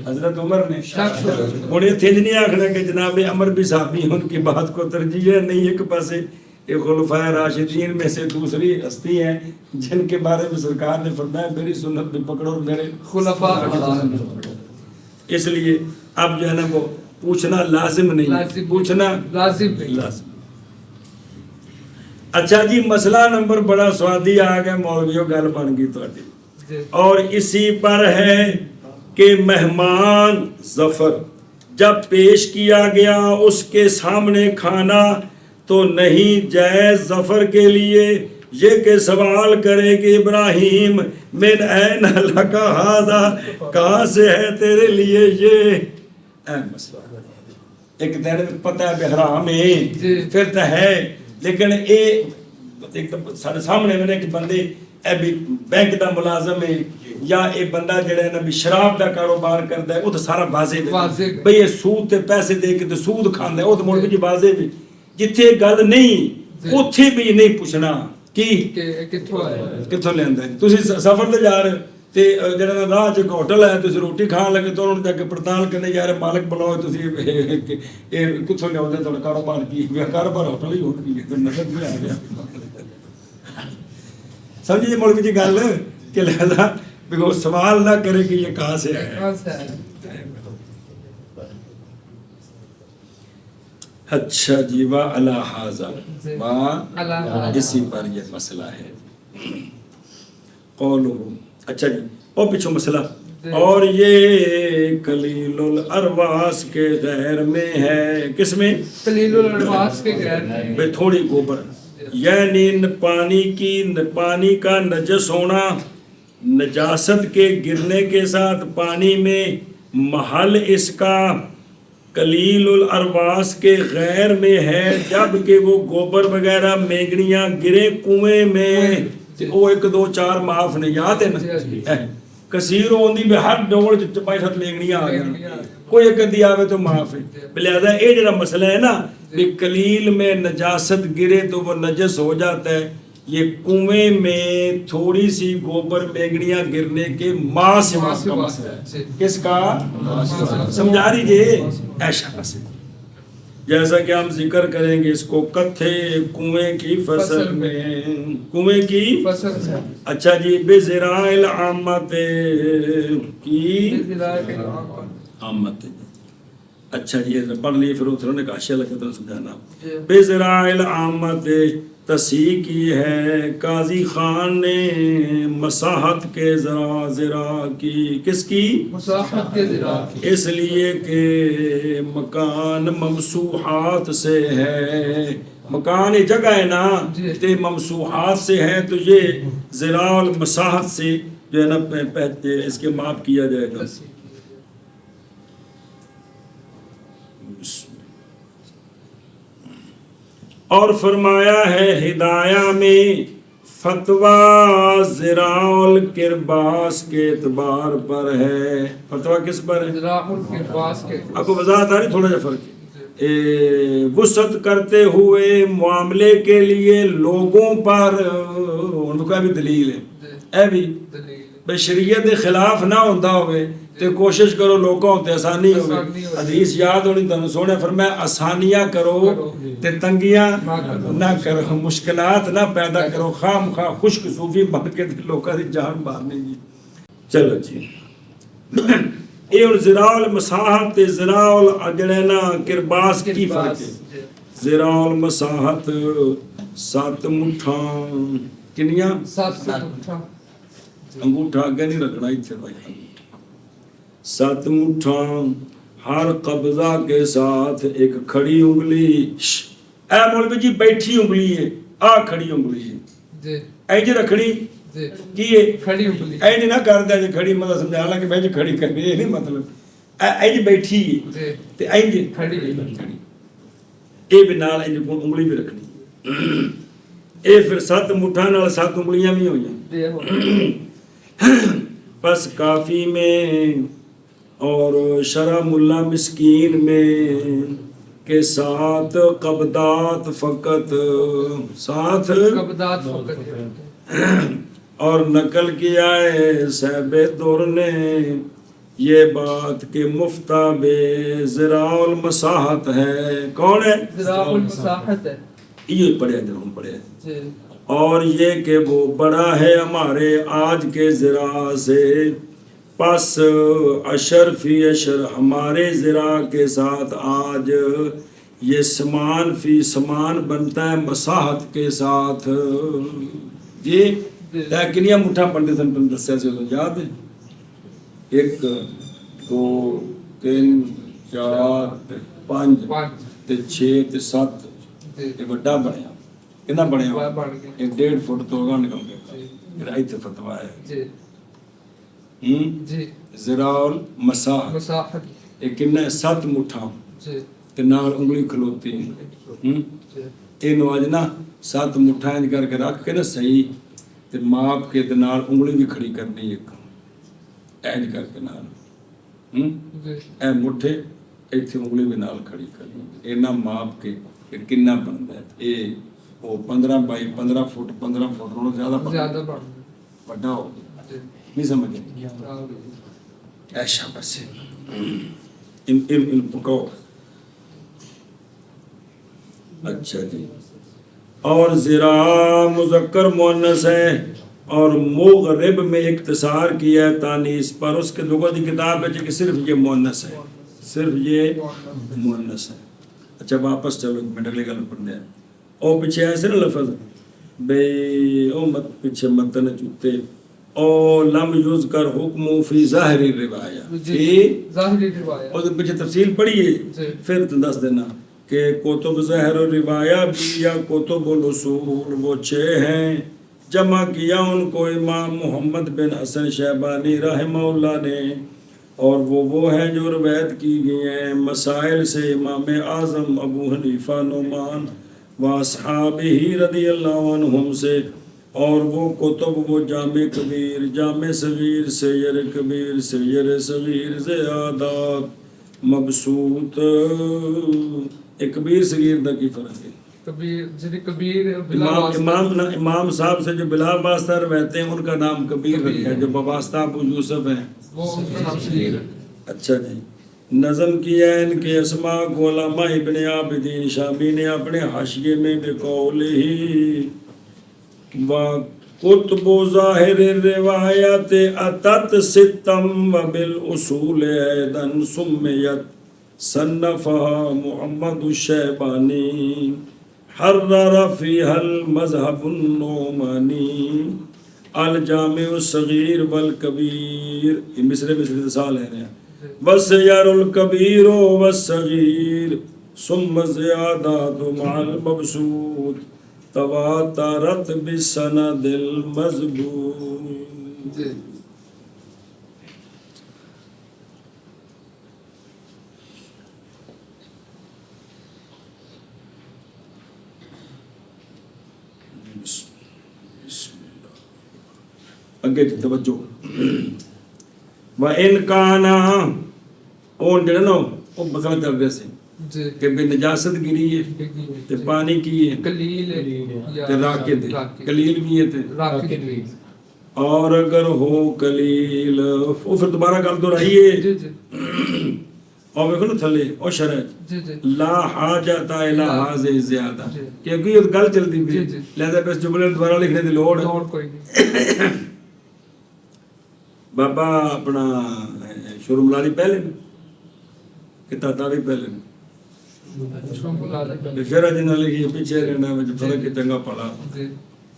حضرت عمر نے ہن ایتھے نہیں آکھنا کہ جناب عمر بھی صحابی ان کی بات کو ترجیح ہے، نہیں ایک پاسے یہ خلفائے راشدین میں سے دوسری ہستی ہیں جن کے بارے میں سرکار نے فرمایا میری سنت بھی پکڑو اور میرے خلفاء، اس لیے اب جو ہے نا وہ پوچھنا لازم نہیں، پوچھنا لازم نہیں۔ اچھا جی، مسئلہ نمبر بڑا سوادی آ گیا مولویوں، گل بن گئی تہاڈی، اور اسی پر ہے کہ مہمان ظفر جب پیش کیا گیا اس کے سامنے کھانا تو نہیں جائز ظفر کے لیے یہ کہ سوال کرے کہ ابراہیم من این لک ھذا، کہاں سے ہے تیرے لیے یہ؟ اہم مسئلہ ایک دن پتہ ہے بحرام ہے پھر تو ہے، لیکن ایک سارے سامنے میں ایک بندے اے بھی بینک دا ملازم ہے یا ایک بندہ جڑا ہے نا بھی شراب دا کاروبار کردا ہے، وہ تو سارا واضح ہے بھئی یہ سود تے پیسے دے کے تے سود کھاندا ہے، وہ تو ملک جی واضح ہے۔ جتھے گل نہیں اوتھے بھی نہیں پوچھنا کی کتھوں لیندا ہے۔ تسی سفر تے جا رہے تے جڑا راہ چ ہوٹل ہے تسی روٹی کھان لگے تو انہوں نے جا کے پڑتال کرنے یار مالک بلاؤ تسی اے کتھوں لیاوندے تہاڈا کاروبار کی کاروبار ہوٹل ہی ہوٹل ہے نظر نہیں آ گیا۔ سمجھے مولوی جی گل کہ لہذا وہ سوال نہ کرے کہ یہ کہاں سے ہے۔ اچھا جی، وَعَلَى هَذَا، اسی پر یہ مسئلہ ہے قولُهُ۔ اچھا جی، اور پیچھو مسئلہ، اور یہ قلیل الارواس کے غیر میں ہے، کس میں؟ قلیل الارواس کے غیر میں، تھوڑی گوبر، یعنی پانی کا نجس ہونا نجاست کے گرنے کے ساتھ پانی میں، محل اس کا قلیل الارواس کے غیر میں ہے، جب کہ وہ گوبر وغیرہ میگڑیاں گرے کنویں میں وہ 1 2 4 معاف نہیں یاد ہے نا، کثیر ہوندی بھی ہر ڈول چپائی ساتھ میگڑیاں آ گیا، کوئی ایک دی آوے تو معاف ہے۔ لہذا یہ جڑا مسئلہ ہے نا کہ قلیل میں نجاست گرے تو وہ نجس ہو جاتا ہے، یہ کنویں میں تھوڑی سی گوبر میگڑیاں گرنے کے ماں سے کا مسئلہ ہے۔ کس کا؟ سمجھا دیجیے ایسا مسئلہ، جیسا کہ ہم ذکر کریں گے اس کو کتھے کنویں کی فصل میں، کنویں کی فصل سے اچھا جی، بزراع العامت کی عامت، اچھا جی پڑھ لیے پھر اتروں نے کاشیا لگا تو سمجھانا۔ بزراع العامت تصحیح کی ہے قاضی خان نے مساحت کے ذرا کی، کس کی؟ مساحت کے ذرا کی، اس لیے کہ مکان ممسوحات سے ہے، مکان ایک جگہ ہے نا تے ممسوحات سے ہے، تو یہ ذراع المساحت سے جو ہے نا اس کے ماپ کیا جائے گا۔ اور فرمایا ہے ہدایہ میں فتویٰ ذراع الکرباس کے اعتبار پر ہے، فتویٰ کس پر ہے؟ ذراع الکرباس کے، آپ کو وضاحت آ رہی تھوڑا سا فرق ہے، وسعت کرتے ہوئے معاملے کے لیے لوگوں پر، ان کا بھی دلیل ہے، اے بھی بے شریعت کے خلاف نہ ہوتا ہوئے تے کوشش کرو لوگوں تے آسانی ہوئے، حدیث یاد ہونی تانوں سونے فرمایا آسانیاں کرو تے تنگیاں نہ کرو، مشکلات نہ پیدا کرو، خام خواہ خشک صوفی بن کے لوکاں دی جان مارنی جی۔ چلو جی یہ ہن ذراع المساحت تے ذراع جڑے نا کرباس کی فرق ہے۔ ذراع المساحت 7 مٹھاں، کنیاں؟ 7 مٹھاں، انگوٹھا اگے نہیں رکھنا اتنے بھائی، 7 مٹھاں ہر قبضہ کے ساتھ ایک کھڑی انگلی، اے مولوی جی بیٹھی انگلی ہے، آ کھڑی انگلی ہے جی اے جی رکھنی کی ہے کھڑی انگلی، اے جی نہ کر دے جی کھڑی مطلب سمجھا لا کہ بھائی جی کھڑی کرنی یہ نہیں مطلب، اے جی بیٹھی ہے تے اے جی کھڑی، اے بھی نال اے جی انگلی بھی رکھنی، اے پھر 7 مٹھاں نال 7 انگلیاں بھی ہوئیں۔ پس کافی میں اور شرح ملا مسکین میں کے ساتھ قبضات فقط، ساتھ قبضات فقط، اور نقل کیا ہے صاحب دور نے یہ بات کہ مفتہ بے ذراع المساحت ہے، کون ہے؟ ذراع المساحت ہے، یہ پڑھے جب ہم پڑھے جی، اور یہ کہ وہ بڑا ہے ہمارے آج کے ذراع سے، پس اشر فی اشر ہمارے ذراع کے ساتھ آج یہ سمان فی سمان بنتا ہے مساحت کے ساتھ۔ یہ لیکن یہ مٹھا پڑھتے تھے تم دسیا سے تو یاد ہے، 1 2 3 4 5 6 7 یہ بڑا بنیا، کتنا بنیا؟ 1.5 فٹ تو ہوگا نکل کے، پھر ایتھے فتویٰ ہے ذراع المساحت، یہ کنا 7 مٹھاں تے نال انگلی کھلوتی ہے، یہ نواجنا 7 مٹھاں کر کے رکھ کے نا صحیح تے ماپ کے تے نال انگلی بھی کھڑی کرنی ایک اینج کر کے نال، اے مٹھے ایتھے انگلی بھی نال کھڑی کرنی، اینا ماپ کے پھر کنا بنتا ہے، یہ وہ 15 بائی 15 فٹ 15 فٹ نالوں زیادہ بڑا ہو نہیں سمجھے ایسا بس ان پکاؤ۔ اچھا جی، اور ذراع مذکر مؤنث ہے اور مغرب میں اختصار کیا ہے تانیث پر، اس کے لغت کی کتاب ہے کہ صرف یہ مؤنث ہے، صرف یہ مؤنث ہے۔ اچھا واپس چلو ایک منٹ اگلی گل پڑھنے ہیں، او پیچھے ایسے نا لفظ بے او مت پیچھے متن چوتے او لم یذکر حکم فی ظاہری روایہ، فی ظاہری روایہ، اور پیچھے تفصیل پڑھیے پھر دس دینا کہ کتب ظاہر و روایہ بھی یا کتب الاصول وہ 6 ہیں جمع کیا ان کو امام محمد بن حسن شیبانی رحمہ اللہ نے، اور وہ ہیں جو روایت کی گئی ہیں مسائل سے امام اعظم ابو حنیفہ نعمان و اصحابہ رضی اللہ عنہم سے، اور وہ کتب وہ جامع کبیر، جامع صغیر، سیر کبیر، سیر صغیر، زیادات، مبسوط۔ ایک کبیر صغیر دا کی فرق ہے؟ کبیر جنہیں کبیر بلا واسطہ، امام صاحب سے جو بلا واسطہ رہتے ہیں ان کا نام کبیر رکھا ہے، جو بواسطہ ابو یوسف ہیں وہ ان کا نام صغیر ہے۔ اچھا جی، نظم کیا ہے ان کے اسماء کو علامہ ابن عابدین شامی نے اپنے حاشیے میں بقولہ وَقُطْبُ ظَاهِرِ الرِّوَایَاتِ أَتَتْ سِتًّا وَبِالْأُصُولِ أَيْضًا سُمِّيَتْ صنفها محمد الشیبانی حرر فیها المذہب النعمانی الجامع الصغیر والکبیر، یہ مصرے مثال ہے وَسَيَرُ الْكَبِيرُ وَالصَّغِيرُ ثُمَّ زِيَادَاتُ مَعَ الْمَبْسُوطِ تواترت بِسَنَدِ الْمَضْبوط۔ اگے جی توجہ، وَإِنْ كَانَ اون جڑا نا وہ مسئلہ چل رہے سے کہ بے نجاست گری ہے تے پانی کی ہے کلیل تے راکد ہے، کلیل بھی ہے تے راکد بھی، اور اگر ہو کلیل وہ پھر دوبارہ گل تو رہی ہے جی جی اور دیکھو نا تھلے اور شرح جی جی لا حاجت الی ھذہ زیادہ، کیونکہ یہ گل چلتی بھی لہذا بس جملے دوبارہ لکھنے دی لوڑ ہے۔ اور کوئی نہیں، بابا اپنا شروع ملاری پہلے میں کتاباں بھی پہلے میں شرح جنہاں لکھی پیچھے رہنا میں فرق چنگا پڑا،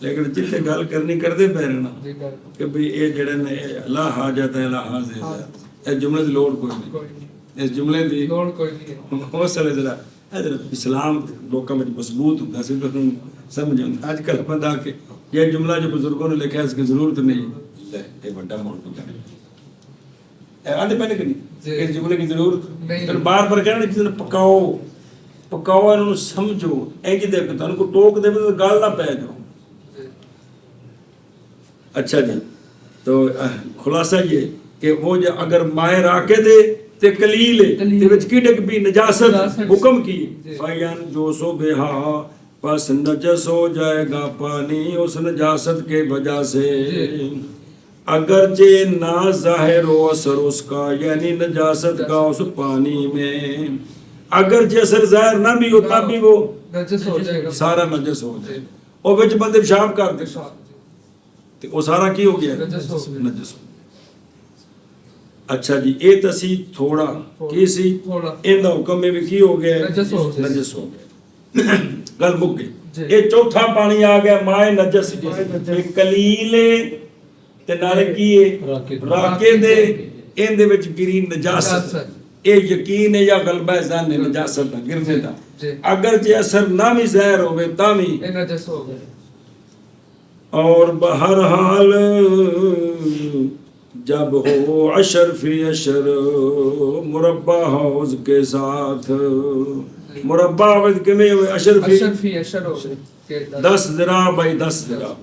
لیکن جتنے گل کرنی کردے پہ رہنا کہ بھئی اے جڑے نے لا حاجت الی ھذہ زیادہ، اس جملے دی لوڑ کوئی نہیں، اس جملے دی لوڑ کوئی نہیں۔ حوصلے ذرا اسلام لوکاں میں مضبوط ہوتا ہے، صرف سمجھ آج کل بندہ کہ یہ جملہ جو بزرگوں نے لکھا ہے اس کی ضرورت نہیں، یہ بڑا موضوع ہے آدھے پہلے کہ نہیں اس جملے کی ضرورت پھر بار بار کہنا کسی نے پکاؤ پکاؤ انہوں نے سمجھو اینج دے کہ ان کو ٹوک دے تو گال نہ پہ جاؤ۔ اچھا جی، تو خلاصہ یہ کہ وہ اگر مائے راکے دے تے کلیل ہے تے وچ کیڑک بھی نجاست حکم کی فین جو سو بہا پس نجس ہو جائے گا پانی اس نجاست کے وجہ سے، اگرچہ نہ ظاہر ہو اثر اس کا یعنی نجاست کا اس پانی میں، اگرچہ اثر ظاہر نہ بھی ہوتا بھی وہ نجس ہو جائے گا، سارا نجس ہو جائے اور وچ بندے پیشاب کر دے تے وہ سارا کی ہو گیا نجس ہو گیا۔ نجس ہو۔ اچھا جی اے تسی تھوڑا کی سی ان دا حکم میں بھی کی ہو گیا نجس ہو گیا، گل مک گئی۔ اے چوتھا پانی آ گیا مائے نجس، کلیل تے نالے کی راکے دے ان دے وچ گری نجاست، اے یقین ہے یا غلبہ ظن ہے نجاست دا گرنے دا، اگر جے اثر نہ بھی ظاہر ہوئے تامی نجس ہو گئے۔ اور بہرحال جب ہو عشر فی عشر مربع حوض کے ساتھ، مربع حوض کے میں عشر فی عشر ہو گئے 10 ذراع بائی 10 ذراع،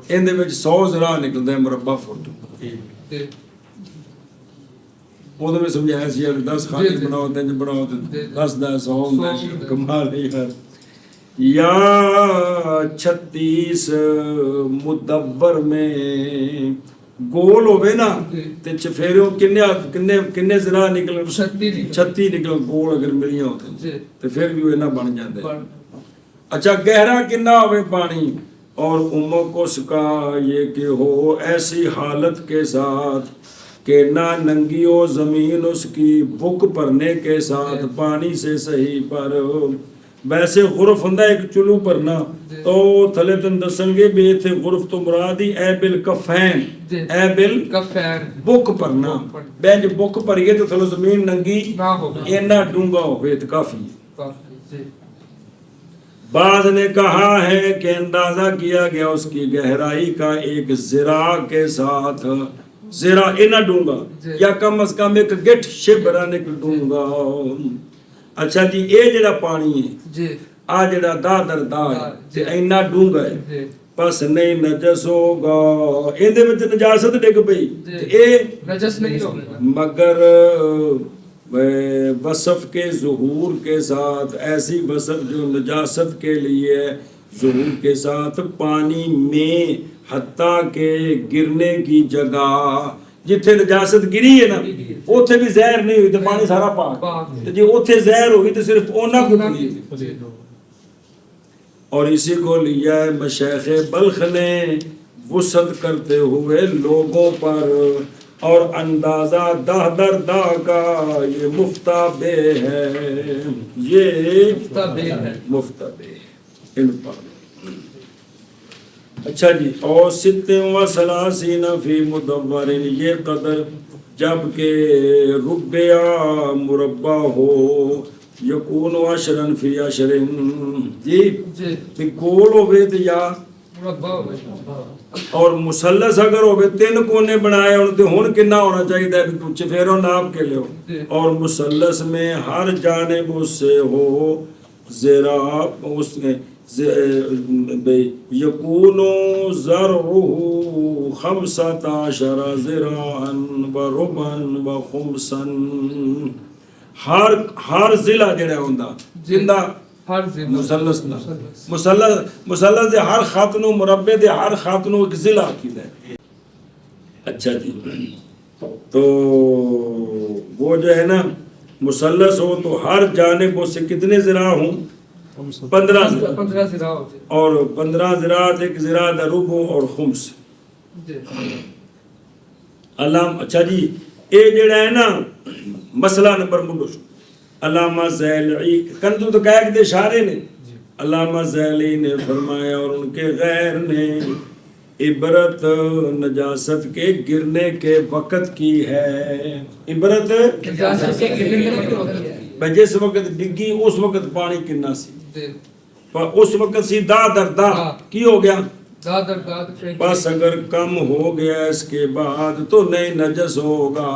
ان دے وچ 100 ذراع نکلدا ہے مربع فٹ، وہ تو میں سمجھایا سی 10 خالی بناؤ تے بناؤ 10 دا 100 کمال ہے یار۔ یا 36 مدبر میں گول ہوئے نا تے چفیروں کنے ذراع نکلن 36 نکلن گول اگر ملیاں ہوتے تے پھر بھی وہ نہ بن جاندے۔ اچھا گہرا کنا ہوئے پانی، اور امک اس کا یہ کہ ہو ایسی حالت کے ساتھ کہ نہ ننگی ہو زمین اس کی بک پرنے کے ساتھ پانی سے صحیح پر، ویسے غرف ہندہ ایک چلو پرنا تو تھلے تن دسن گے بھی تھے غرف تو مرادی اے بالکفین، اے بالکفین بک پرنا، بینج بک پریے تو تھلو زمین ننگی اینا ڈونگا ہوئے تو کافی ہے۔ بعض نے کہا ہے کہ اندازہ کیا گیا اس کی گہرائی کا ایک ذراع کے ساتھ، ذراع اینا ڈونگا یا کم از کم ایک گٹھ شبرن ایک ڈونگا. اچھا جی اے جڑا پانی ہے جی آ جڑا دا در دا ہے تے اینا ڈونگا ہے جی پس نہیں نجس ہوگا. ایندے وچ نجاست ڈگ پئی تے اے نجس نہیں ہوگا مگر وصف کے ظہور کے ساتھ، ایسی وصف جو نجاست کے لیے ظہور کے ساتھ پانی میں حتیٰ کہ گرنے کی جگہ جتھے نجاست گری ہے نا اوتھے بھی زہر نہیں ہوئی تو پانی سارا پاک، جی اوتھے زہر ہوئی تو صرف اونا کو پی. اور اسی کو لیا ہے مشیخ بلخ نے وسعت کرتے ہوئے لوگوں پر، اور اندازہ دہ در دہ کا یہ مفتابے ہے، یہ مفتابے ان پر. اچھا جی اور ستم و سلاسین فی مدور، یہ قدر جب کہ ربع مربع ہو، یکون عشرن فی عشرن، جی بھی گول ہوئے تو یا اور مثلث اگر ہوئے 3 کونے بنائے ہوتے ہون کنا ہونا چاہیے بھی تو چفیروں ناپ کے لے ہو، اور مثلث میں ہر جانب اس سے ہو ذراع اس یکون ذرعہ 15 ذراعا و ربعا و خمسا. ہر ضلع جڑا ہوندا جندا مثلث نہ مثلث دے ہر خط نو مربع دے ہر خط نو ایک ضلع کیتا ہے. اچھا جی تو وہ جو ہے نا مثلث ہو تو ہر جانب سے کتنے ذراع ہوں 15 ذراع اور 15 ذراعات ایک ذراع دا ربع اور خمس. علامہ اچھا جی اے جڑا ہے نا مسئلہ نمبر منڈو علامہ زیلعی کندو تو کہہ کے اشارے نے علامہ زیلعی نے فرمایا اور ان کے غیر نے عبرت نجاست کے گرنے کے وقت کی ہے. عبرت جس وقت ڈگی اس وقت پانی کنا سی، اس وقت سی دا در دا کی ہو گیا بس اگر کم ہو گیا اس کے بعد تو نہیں نجس ہوگا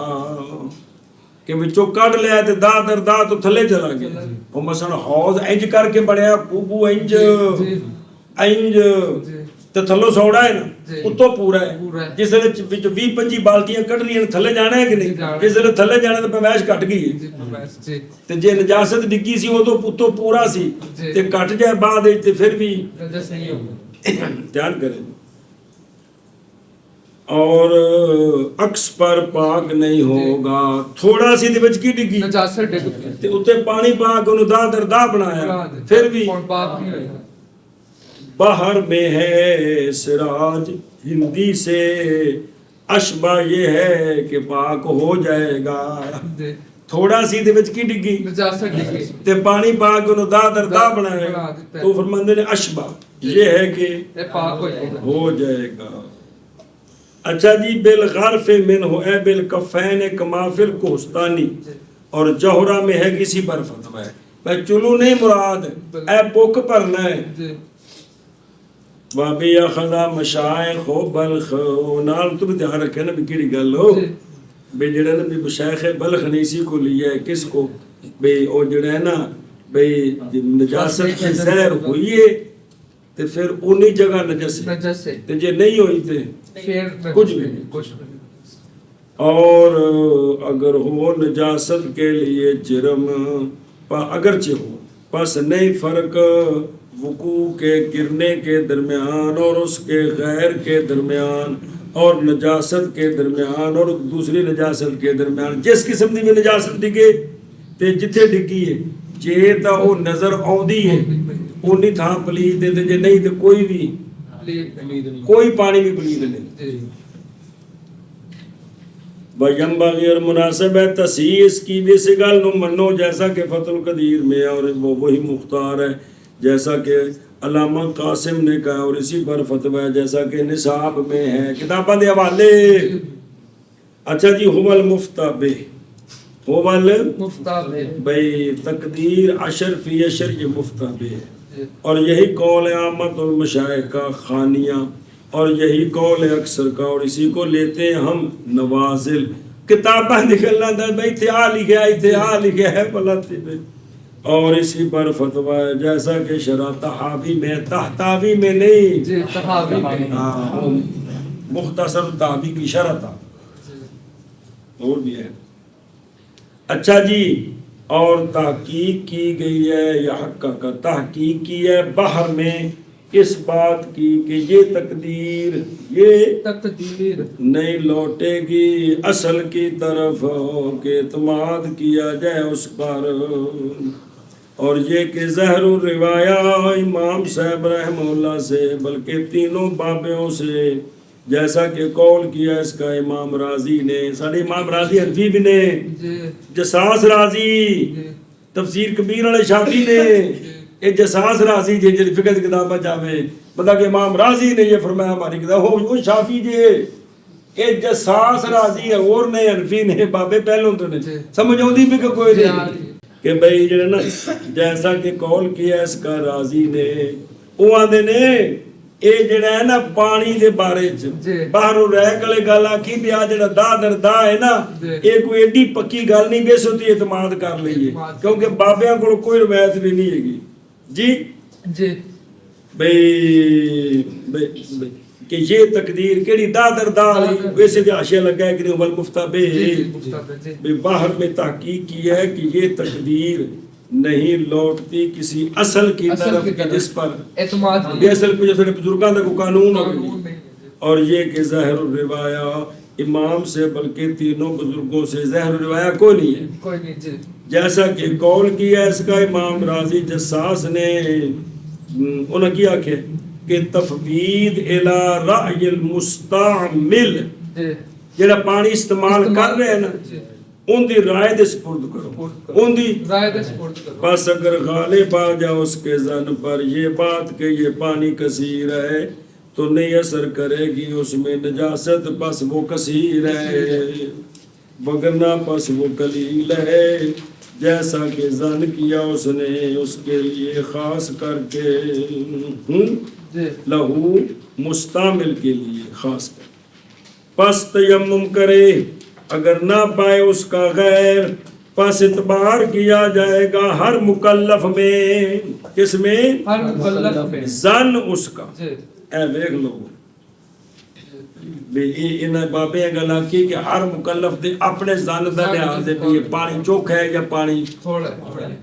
کہ بچوں کٹ لیا تو دا در دا تو تھلے چلا گیا. وہ مثلا حوض انج کر کے بڑھیا کوبو انج انج تو تھلو سوڑا ہے نا اتو پورا ہے. جس لئے 20-25 بالٹیاں کٹ رہی ہیں تھلے جانا ہے کہ نہیں، جس لئے تھلے جانا تو پیمائش کٹ گئی ہے. تو جے نجاست ڈگی سی وہ تو اتو پورا سی تے کٹ جائے بعد تے پھر بھی دھیان کریں. اور عکس پر پاک نہیں ہوگا، تھوڑا سی دے وچ کی ڈگی تے اوتے پانی پاک انہوں دا در دا بنایا پھر بھی باہر میں ہے سراج ہندی سے اشبہ یہ ہے کہ پاک ہو جائے گا. تھوڑا سی دے وچ کی ڈگی تے پانی پاک انہوں دا در دا بنایا تو فرماندے نے اشبہ یہ ہے کہ ہو جائے گا. اچھا جی بالغرف منہ اے بالکفین کما فی الکہستانی، اور جوہرہ میں ہے کسی پر فتوہ ہے بھائی چلو نہیں مراد اے بک پرنا ہے. وابی اخذا مشائخ و بلخ نال تو بھی دھیان رکھے نا بھی کیڑی گل ہو بے جڑا نا بھی مشائخ بلخ نے اسی کو لیا ہے کس کو بے او جڑا ہے نا بے نجاست کی زہر ہوئی ہے تے پھر انہی جگہ نجس ہے تے جے نہیں ہوئی تے کچھ بھی نہیں. اور اگر ہو نجاست کے لیے جرم اگرچہ ہو پس نہیں فرق وقوع کے گرنے کے درمیان اور اس کے غیر کے درمیان اور نجاست کے درمیان اور دوسری نجاست کے درمیان. جس قسم دی بھی نجاست ڈگے تے جتھے ڈگی ہے جے تا وہ نظر آؤندی ہے اونی تھا پلید ہے جے نہیں تے کوئی بھی کوئی پانی بھی پلید نہیں. وَيَنْبَغِي اور مناسب ہے تصحیح اس کی بھی سگل نو منو جیسا کہ فتح القدیر میں اور وہ وہی مختار ہے جیسا کہ علامہ قاسم نے کہا اور اسی پر فتوہ ہے جیسا کہ نصاب میں ہے کتابہ دے حوالے. اچھا جی هو المفتابہ هو المفتابہ بھئی تقدیر عشر فی عشر یہ مفتابہ ہے. اور یہی قول ہے عامت المشائخ کا خانیہ، اور یہی قول ہے اکثر کا، اور اسی کو لیتے ہیں ہم نوازل، کتابیں نکلنا تھا بھائی اتحاد لکھا ہے، اتحاد لکھا ہے پلتی پہ، اور اسی پر فتویٰ ہے جیسا کہ شرح تحاوی میں، تحتاوی میں نہیں، جی تحاوی میں، ہاں مختصر تحاوی کی شرح تھا اور بھی ہے۔ اچھا جی، اور تحقیق کی گئی ہے، یا حقہ کا تحقیق کی ہے بحر میں اس بات کی کہ یہ تقدیر نہیں لوٹے گی اصل کی طرف، کہ اعتماد کیا جائے اس پر، اور یہ کہ ظاہر الروایہ امام صاحب رحمہ اللہ سے، بلکہ تینوں بابوں سے، جیسا کہ قول کیا اس کا امام راضی نے، سارے امام راضی حنفی بھی نے، جساس راضی تفسیر کبیر والے شافی نے، یہ جساس راضی جی جی فقہ کی کتاب جاوے بتا کہ امام راضی نے یہ فرمایا ہماری کتاب ہو شافی جی، یہ جساس راضی ہے اور نے حنفی نے بابے پہلوں تو نے سمجھ آؤں بھی کہ کوئی نہیں کہ بھئی جو نا جیسا کہ قول کیا اس کا راضی نے، وہ آدھے نے اے جڑا ہے نا پانی دے بارے باہروں رہ کلے گالا کی بھی آ جڑا دا در دا ہے نا، اے کوئی ایڈی پکی گل نہیں بے سوتی اعتماد کر لئیے، کیونکہ بابیاں کو کوئی روایت بھی نہیں ہے گی جی بھئی کہ یہ تقدیر کیڑی دا در دا ویسے بھی حاشیہ لگا ہے کہ نہیں اول مفتہ بے باہر میں تحقیق کی ہے کہ یہ تقدیر نہیں لوٹتی کسی اصل کی طرف جس پر یہ اصل کو جیسے بزرگاں کا قانون ہوگی، اور یہ کہ ظاہر الروایہ امام سے بلکہ تینوں بزرگوں سے ظاہر الروایہ کوئی نہیں ہے، جیسا کہ قول کیا اس کا امام راضی جساس نے، انہوں کیا کہ تفوید الى رأی المستعمل، جیڑا پانی استعمال کر رہے ہیں نا ان دی رائے دے سپرد کرو، ان دی رائے دے سپرد کرو، پس اگر غالب آ جا اس کے ظن پر یہ بات کہ یہ پانی کثیر ہے تو نہیں اثر کرے گی اس میں نجاست، پس وہ کثیر ہے، وگرنہ پس وہ قلیل ہے، جیسا کہ ظن کیا اس نے اس کے لیے خاص کر کے لہو مستعمل کے لیے خاص کر، پس تیمم کرے اگر نہ پائے اس کا غیر، پس اعتبار کیا جائے گا ہر مکلف میں، کس میں؟ ہر مکلف میں، ظن اس کا، اے دیکھ لو انہیں بابے گلا کی کہ ہر مکلف دے اپنے ظن دا لحاظ دے بھی یہ پانی چوکھا ہے یا پانی تھوڑا ہے،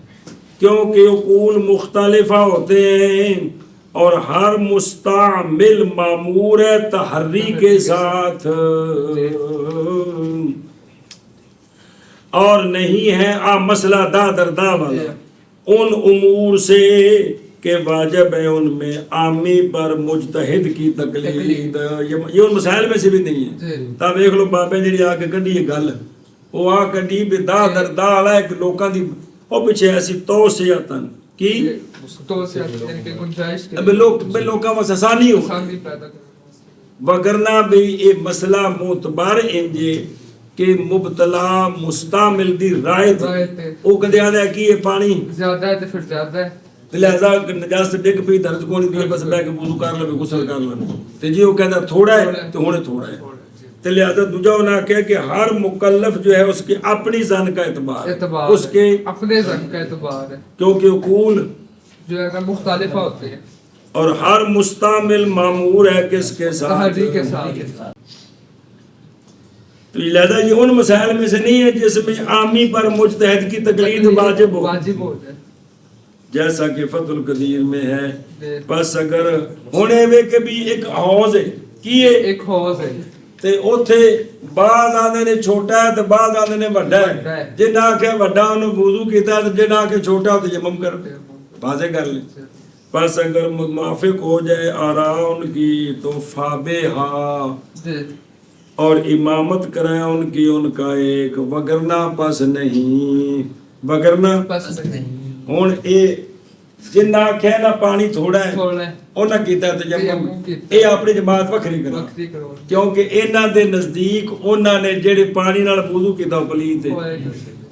کیونکہ عقول مختلفہ ہوتے ہیں، اور ہر مستعمل مامور ہے تحری کے ساتھ، اور نہیں ہے مسئلہ دا در دا والا ان امور سے کہ واجب ہے ان میں عامی پر مجتہد کی تقلید، یہ ان مسائل میں سے بھی نہیں ہے، تب ایک لوگ بابے جڑی آ کے کڈی یہ گل وہ آ کڈی بھی دا در دا والا ہے کہ لوکاں دی وہ پیچھے ایسی توسیعتن کی لوکاں واسطے آسانی ہو، وگرنہ بھی یہ مسئلہ معتبر انجے کہ مبتلا مستعمل دی رائے تے او کدے آندا ہے کہ یہ پانی زیادہ ہے تے پھر زیادہ ہے، لہذا نجاست ڈگ پئی درد کون دی بس بیٹھ کے وضو کر لے غسل کر لے تے جی وہ کہندا تھوڑا ہے تے ہن تھوڑا ہے، تے لہذا دوجا انہاں کہے کہ ہر مکلف جو ہے اس کی اپنی ظن کا اعتبار ہے، اس کے اپنے ظن کا اعتبار ہے، کیونکہ عقول جو ہے مختلف ہوتے ہیں، اور ہر مستعمل مامور ہے کس کے ساتھ؟ تحری کے ساتھ، تو لہذا یہ ان مسائل میں سے نہیں ہے جس میں عامی پر مجتہد کی تقلید واجب ہو جائے، جیسا کہ فتح القدیر میں ہے، پس اگر ہونے میں کبھی ایک حوض ہے کی ایک حوض ہے تے اوتھے بعض آدھے نے چھوٹا ہے تے بعض آدھے نے بڑا ہے، جنہاں کہ بڑا انہوں وضو کیتا ہے جنہاں کہ چھوٹا ہو تو یمم کر بازے کر لیں، پس اگر موافق ہو جائے آراء ان کی تو فابہا، اور امامت کرائے ان کی ان کا ایک، وگرنہ پس نہیں، وگرنہ پس نہیں، ہون اے جنہ کہنا پانی تھوڑا ہے انہاں کیتا ہے تیمم، اے اپنی جماعت وکھری کرو، کیونکہ انہاں دے نزدیک انہاں نے جڑے پانی نال وضو کیتا پلیت ہے،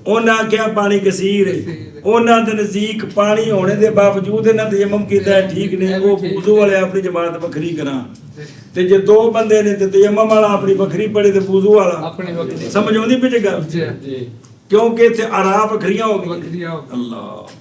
ਉਹਨਾਂ ਆਖਿਆ ਪਾਣੀ ਕਸੀਰ ਹੈ, ਉਹਨਾਂ ਦੇ ਨਜ਼ਦੀਕ ਪਾਣੀ ਹੋਣੇ ਦੇ ਬਾਵਜੂਦ ਇਹਨਾਂ ਤਯਮਮ ਕੀਤਾ ਹੈ, ਠੀਕ ਨੇ। ਉਹ ਵੁਜ਼ੂ ਵਾਲੇ ਆਪਣੀ ਜਮਾਤ ਵੱਖਰੀ ਕਰਾਂ, ਤੇ ਜੇ ਦੋ ਬੰਦੇ ਨੇ ਤੇ ਤਯਮਮ ਵਾਲਾ ਆਪਣੀ ਵੱਖਰੀ ਪੜੇ ਤੇ ਵੁਜ਼ੂ ਵਾਲਾ ਆਪਣੀ ਵੱਖਰੀ। ਸਮਝ ਆਉਂਦੀ ਪਈ ਜੇ ਗੱਲ? ਜੀ ਕਿਉਂਕਿ ਇੱਥੇ ਆਰਾ ਵੱਖਰੀਆਂ ਹੋ ਗਈਆਂ। ਵੱਖਰੀਆਂ ਹੋ ਗਈਆਂ। ਅੱਲਾਹ।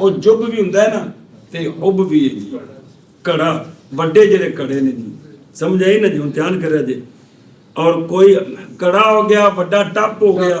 ਉਹ ਜੁਬ ਵੀ ਹੁੰਦਾ ਹੈ ਨਾ ਤੇ ਹੁਬ ਵੀ ਹੈ ਜੀ। ਕੜਾ ਵੱਡੇ ਜਿਹੜੇ ਕੜੇ ਨੇ ਜੀ, ਸਮਝ ਆਈ ਨਾ ਜੀ? ਹੁਣ ਧਿਆਨ ਕਰਿਆ ਜੀ। ਔਰ ਕੋਈ ਕੜਾ ਹੋ ਗਿਆ, ਵੱਡਾ ਟੱਪ ਹੋ ਗਿਆ,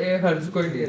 ਇਹ ਹਰਜ ਕੋਈ ਨਹੀਂ ਹੈ।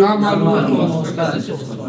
ਨਾ ਮਾਲੂਮ ਹੋ ਸਕਦਾ।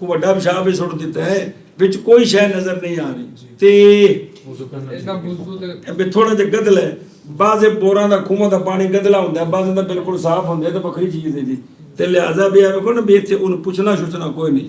ਕੋਈ ਵੱਡਾ ਪਿਸ਼ਾਬ ਵੀ ਸੁੱਟ ਦਿੱਤਾ ਹੈ ਵਿੱਚ ਕੋਈ ਸ਼ੈ ਨਜ਼ਰ ਨਹੀਂ ਆ ਰਹੀ ਤੇ ਇਹਦਾ ਵੁਜ਼ੂ ਤੇ ਵੀ ਥੋੜਾ ਜਿਹਾ ਗਦਲ ਹੈ ਬਾਜ਼ੇ ਬੋਰਾਂ ਦਾ ਖੂਹਾਂ ਦਾ ਪਾਣੀ ਗਦਲਾ ਹੁੰਦਾ ਬਾਜ਼ੇ ਦਾ ਬਿਲਕੁਲ ਸਾਫ਼ ਹੁੰਦਾ ਤਾਂ ਵੱਖਰੀ ਚੀਜ਼ ਹੈ ਜੀ। ਤੇ ਲਿਹਾਜ਼ਾ ਵੀ ਆਵੇ ਕੋ ਨਾ ਵੀ ਇੱਥੇ ਉਹਨੂੰ ਪੁੱਛਣਾ ਕੋਈ ਨਹੀਂ।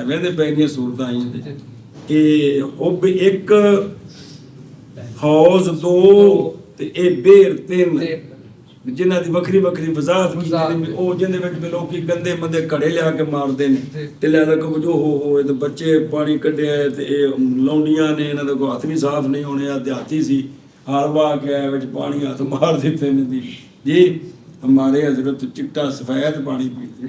ਐਵੇਂ ਦੇ ਪੈਣੀਆਂ ਸੂਰਤਾਂ ਆਈਆਂ ਨੇ ਕਿ ਉਹ ਇੱਕ ਹੌਜ਼ ਦੋ ਤੇ ਇਹ ਬੇਰ ਤਿੰਨ ਜਿਨ੍ਹਾਂ ਦੀ ਵੱਖਰੀ ਵੱਖਰੀ ਵਜ਼ਾਹਤ ਕੀਤੀ ਉਹ ਜਿਹਦੇ ਵਿੱਚ ਵੀ ਲੋਕੀ ਗੰਦੇ ਮੰਦੇ ਘੜੇ ਲਿਆ ਕੇ ਮਾਰਦੇ ਨੇ ਤੇ ਲਿਆਦਾ ਕੋ ਜੋ ਹੋ ਇਹ ਬੱਚੇ ਪਾਣੀ ਕੱਢਿਆ ਤੇ ਇਹ ਲੌਂਡੀਆਂ ਨੇ ਇਹਨਾਂ ਦਾ ਕੋਈ ਹੱਥ ਵੀ ਸਾਫ਼ ਨਹੀਂ ਹੋਣੇ ਆ ਦਿਹਾਤੀ ਸੀ ਹਾਲ ਵਾ ਕੇ ਆਇਆ ਵਿੱਚ ਪਾਣੀ ਹੱਥ ਮਾਰ ਦਿੱਤੇ ਨੇ ਜੀ ਹਮਾਰੇ ਹਜ਼ਰਤ ਚਿੱਟਾ ਸਫੈਦ ਪਾਣੀ ਪੀਤੇ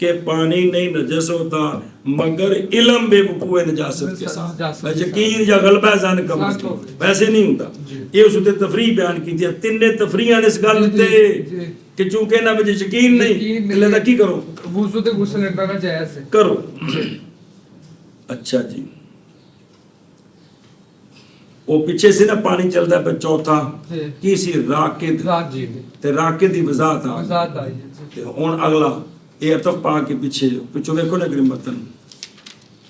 کہ پانی نہیں نجس ہوتا مگر علم بے وقوع نجاست کے ساتھ، یقین یا غلبہ زن کا مسئلہ ویسے نہیں ہوتا۔ یہ اس نے تفریح بیان کی تھی، تین تفریحاں اس گل تے کہ چونکہ انہاں وچ یقین نہیں لہذا کی کرو، وضو تے غسل کرنا جائز ہے کرو۔ اچھا جی، وہ پیچھے سے نا پانی چلتا ہے پہ چوتھا کی سی راکد، جی تے راکد دی وضاحت آ وضاحت آئی ہے تے ہن اگلا یہ عطف پا کے پیچھے ویکھو نا کہ متن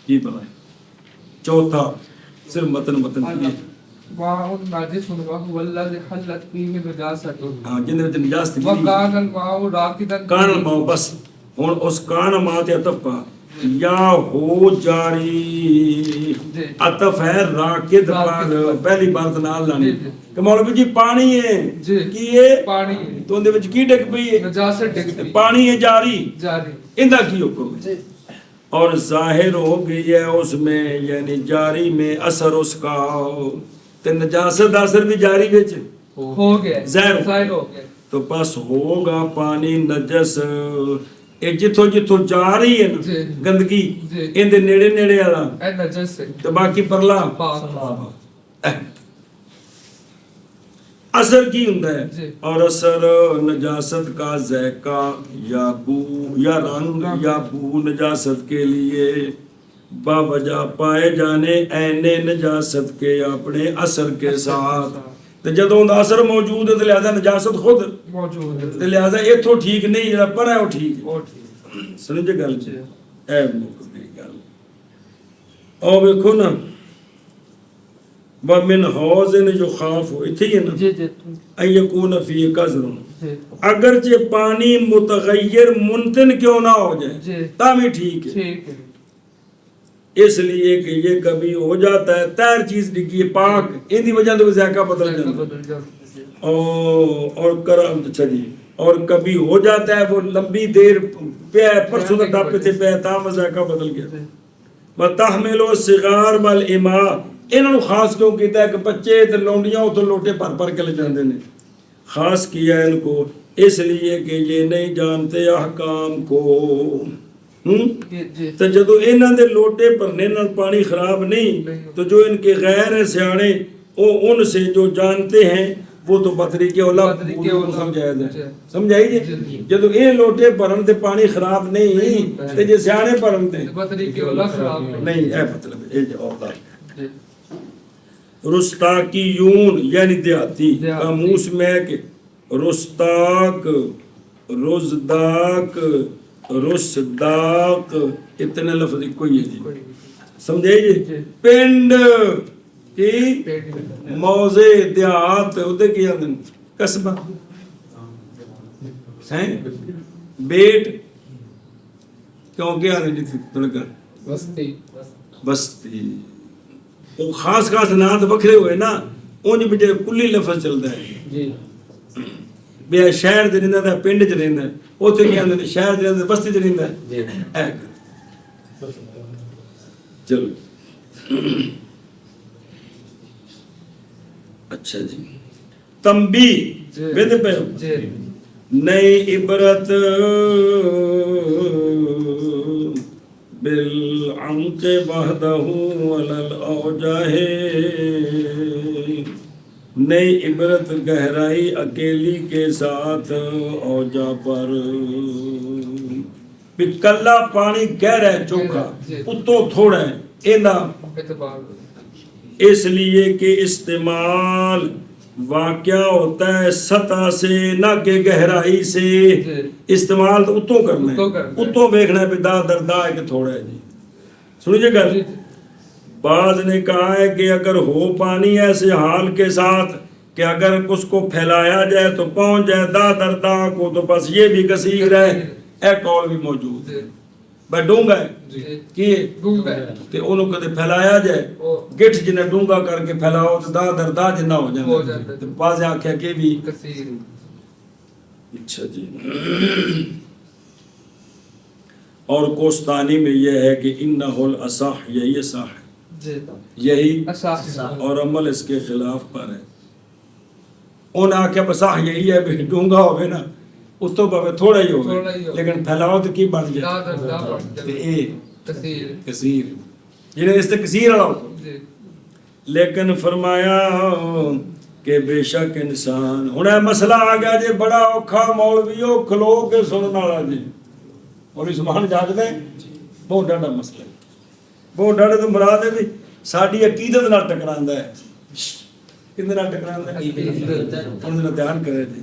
کی بنا چوتھا صرف متن کی ہے۔ ماء ناجس وهو الذي حلت فيه نجاسة ہاں جن وچ نجاست کی وكان الماء راكدا کان الماء، بس ہن اس کان ماء تے عطف پا یا ہو جاری، عطف ہے راکد پر، پہلی بات نال لانی کہ مولوی جی پانی ہے کی ہے پانی تو اندے وچ کی ڈگ پئی ہے نجاست ڈگ پئی، پانی ہے جاری جاری اندا کی حکم ہے اور ظاہر ہو گئی ہے اس میں یعنی جاری میں اثر اس کا، تے نجاست اثر بھی جاری وچ ہو گیا، ظاہر ہو گیا، تو بس ہوگا پانی نجس، اے جتھوں جتھوں جا رہی ہے نا گندگی ان دے نیڑے نیڑے والا اے نجس ہے تے باقی پرلا پاک۔ اثر کی ہوندا ہے اور اثر نجاست کا ذائقہ یا بو یا رنگ یا بو نجاست کے لیے باوجہ پائے جانے عین نجاست کے اپنے اثر کے ساتھ، تے جدوں دا اثر موجود ہے تے لہذا نجاست خود موجود ہے، تے لہذا ایتھوں ٹھیک نہیں جڑا پر ہے وہ ٹھیک ہے۔ وہ ٹھیک سمجھے گل جی اے مک گئی گل۔ او ویکھو نا ومن حوض یخاف ایتھے ہی ہے نا جی جی ان یکون فی قذر، جی اگرچہ پانی متغیر منتن کیوں نہ ہو جی جائے تاہم ٹھیک ہے، ٹھیک ہے، اس لیے کہ یہ کبھی ہو جاتا ہے تیر چیز ڈگی ہے پاک ان دی وجہ تو ذائقہ بدل جاتا ہے بدل جاتا ہے، اور کرم اچھا جی اور کبھی ہو جاتا ہے وہ لمبی دیر پہ پرسوں تک ڈاپے تھے پہ تاہم ذائقہ بدل گیا۔ وَتَحْمِلُ الصِّغَارَ وَالْإِمَاءَ انہوں نے خاص کیوں کیتا ہے کہ بچے تے لونڈیاں تو لوٹے پر پر کے لے جاندے نے، خاص کیا ہے ان کو اس لیے کہ یہ نہیں جانتے احکام کو۔ تو جدو انہاں دے لوٹے پرنے نال پانی خراب نہیں تو جو ان کے غیر ہیں سیانے وہ ان سے جو جانتے ہیں وہ تو بطریقے اولا سمجھایا جائے، سمجھائی جی جدو اے لوٹے پرن تے پانی خراب نہیں تے جے سیانے پرن تے بطریقے اولا خراب نہیں، اے مطلب اے اولا رستاقیون یعنی دیہاتی قاموس میں کہ رستاق، رزداق، رسداق اتنے لفظ کوئی ہے جی، سمجھے جی پنڈ کی موضع دیہات ہوتے کی آدھن قصبہ ہیں بیٹ کیوں کیا آدھن جی تھوڑا بستی بستی وہ خاص خاص نات بکھرے ہوئے نا اونج بجے کلی لفظ چلتا ہے جی بے شہر دے رہندا ہے پنڈ چ رہندا ہے اوتھے کی آندے شہر دے رہندا بستی چ رہندا ہے اے چلو اچھا جی تنبیہ ویندے پے جی نئی عبرت بالعمق وحدہ علی الاوجاہ، نئی عبرت گہرائی اکیلی کے ساتھ اوجا پر، کلا پانی گہرا ہے چوکھا اتو تھوڑا ہے اینا اس لیے کہ استعمال واقعہ ہوتا ہے سطح سے نہ کہ گہرائی سے، استعمال تو اتوں کرنا ہے اتوں دیکھنا ہے پہ دا دردا ہے کہ تھوڑا ہے جی سنیے گا۔ بعض نے کہا ہے کہ اگر ہو پانی ایسے حال کے ساتھ کہ اگر اس کو پھیلایا جائے تو پہنچ جائے دا دردا کو تو بس یہ بھی کثیر ہے، اے قول بھی موجود ہے بھائی ڈونگا ہے کہ تے انہوں کدے پھیلایا جائے گٹھ جنہیں ڈونگا کر کے پھیلاؤ تو دا دردا جنہ ہو جائے تو بعض آنکھیں کہ بھی اچھا جی۔ اور کوستانی میں یہ ہے کہ انہو الاصح یہی اصح ہے، یہی اور عمل اس کے خلاف پر ہے۔ ان آنکھیں بصح یہی ہے بھی ڈونگا ہوئے نا ਉਤੋਂ ਭਾਵੇਂ ਥੋੜਾ ਹੀ ਥੋੜ੍ਹਾ ਹੋਵੇ ਹੀ ਹੋਵੇ। ਲੇਕਿਨ ਫੈਲਾਓ ਤੇ ਕੀ ਬਣ ਜਾਏ لا لا ਤੇ ਇਹ كثير ਕਸੀਰ ਜਿਹਨੇ ਇਸ ਤੇ ਕਸੀਰ ਵਾਲਾ ਹੁਕਮ। جی ਲੇਕਿਨ ਫਰਮਾਇਆ ਕਿ ਬੇਸ਼ੱਕ ਇਨਸਾਨ ਹੁਣ ਇਹ ਮਸਲਾ ਆ ਗਿਆ ਜੇ ਬੜਾ ਔਖਾ ਮੌਲਵੀ ਉਹ ਖਲੋ ਕੇ ਸੁਣਨ ਵਾਲਾ ਜੀ ਔਰ ਸੁਭਾਨ ਜਾਗਦੇ ਬਹੁਤ ਡਾਢਾ ਮਸਲਾ ਹੈ। ਬਹੁਤ ਡਾਢੇ ਤੋਂ ਮੁਰਾਦ ਹੈ ਵੀ ਸਾਡੀ ਅਕੀਦਤ ਨਾਲ ਟਕਰਾਉਂਦਾ ਹੈ। ਕਿਹਦੇ ਨਾਲ ਟਕਰਾਉਂਦਾ ਹੈ? ਉਹਦੇ ਨਾਲ ਧਿਆਨ ਕਰੇ ਜੀ।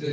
جی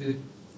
جی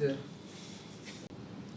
جی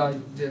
رائے جی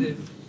جی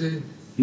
جی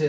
جی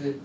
جی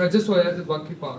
نجس ہویا تے باقی پاک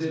جی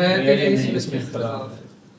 ہے کہ اس میں اختلاف ہے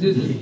جی جی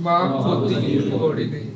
ماں ہوتی گھوڑی نہیں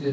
جی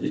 جی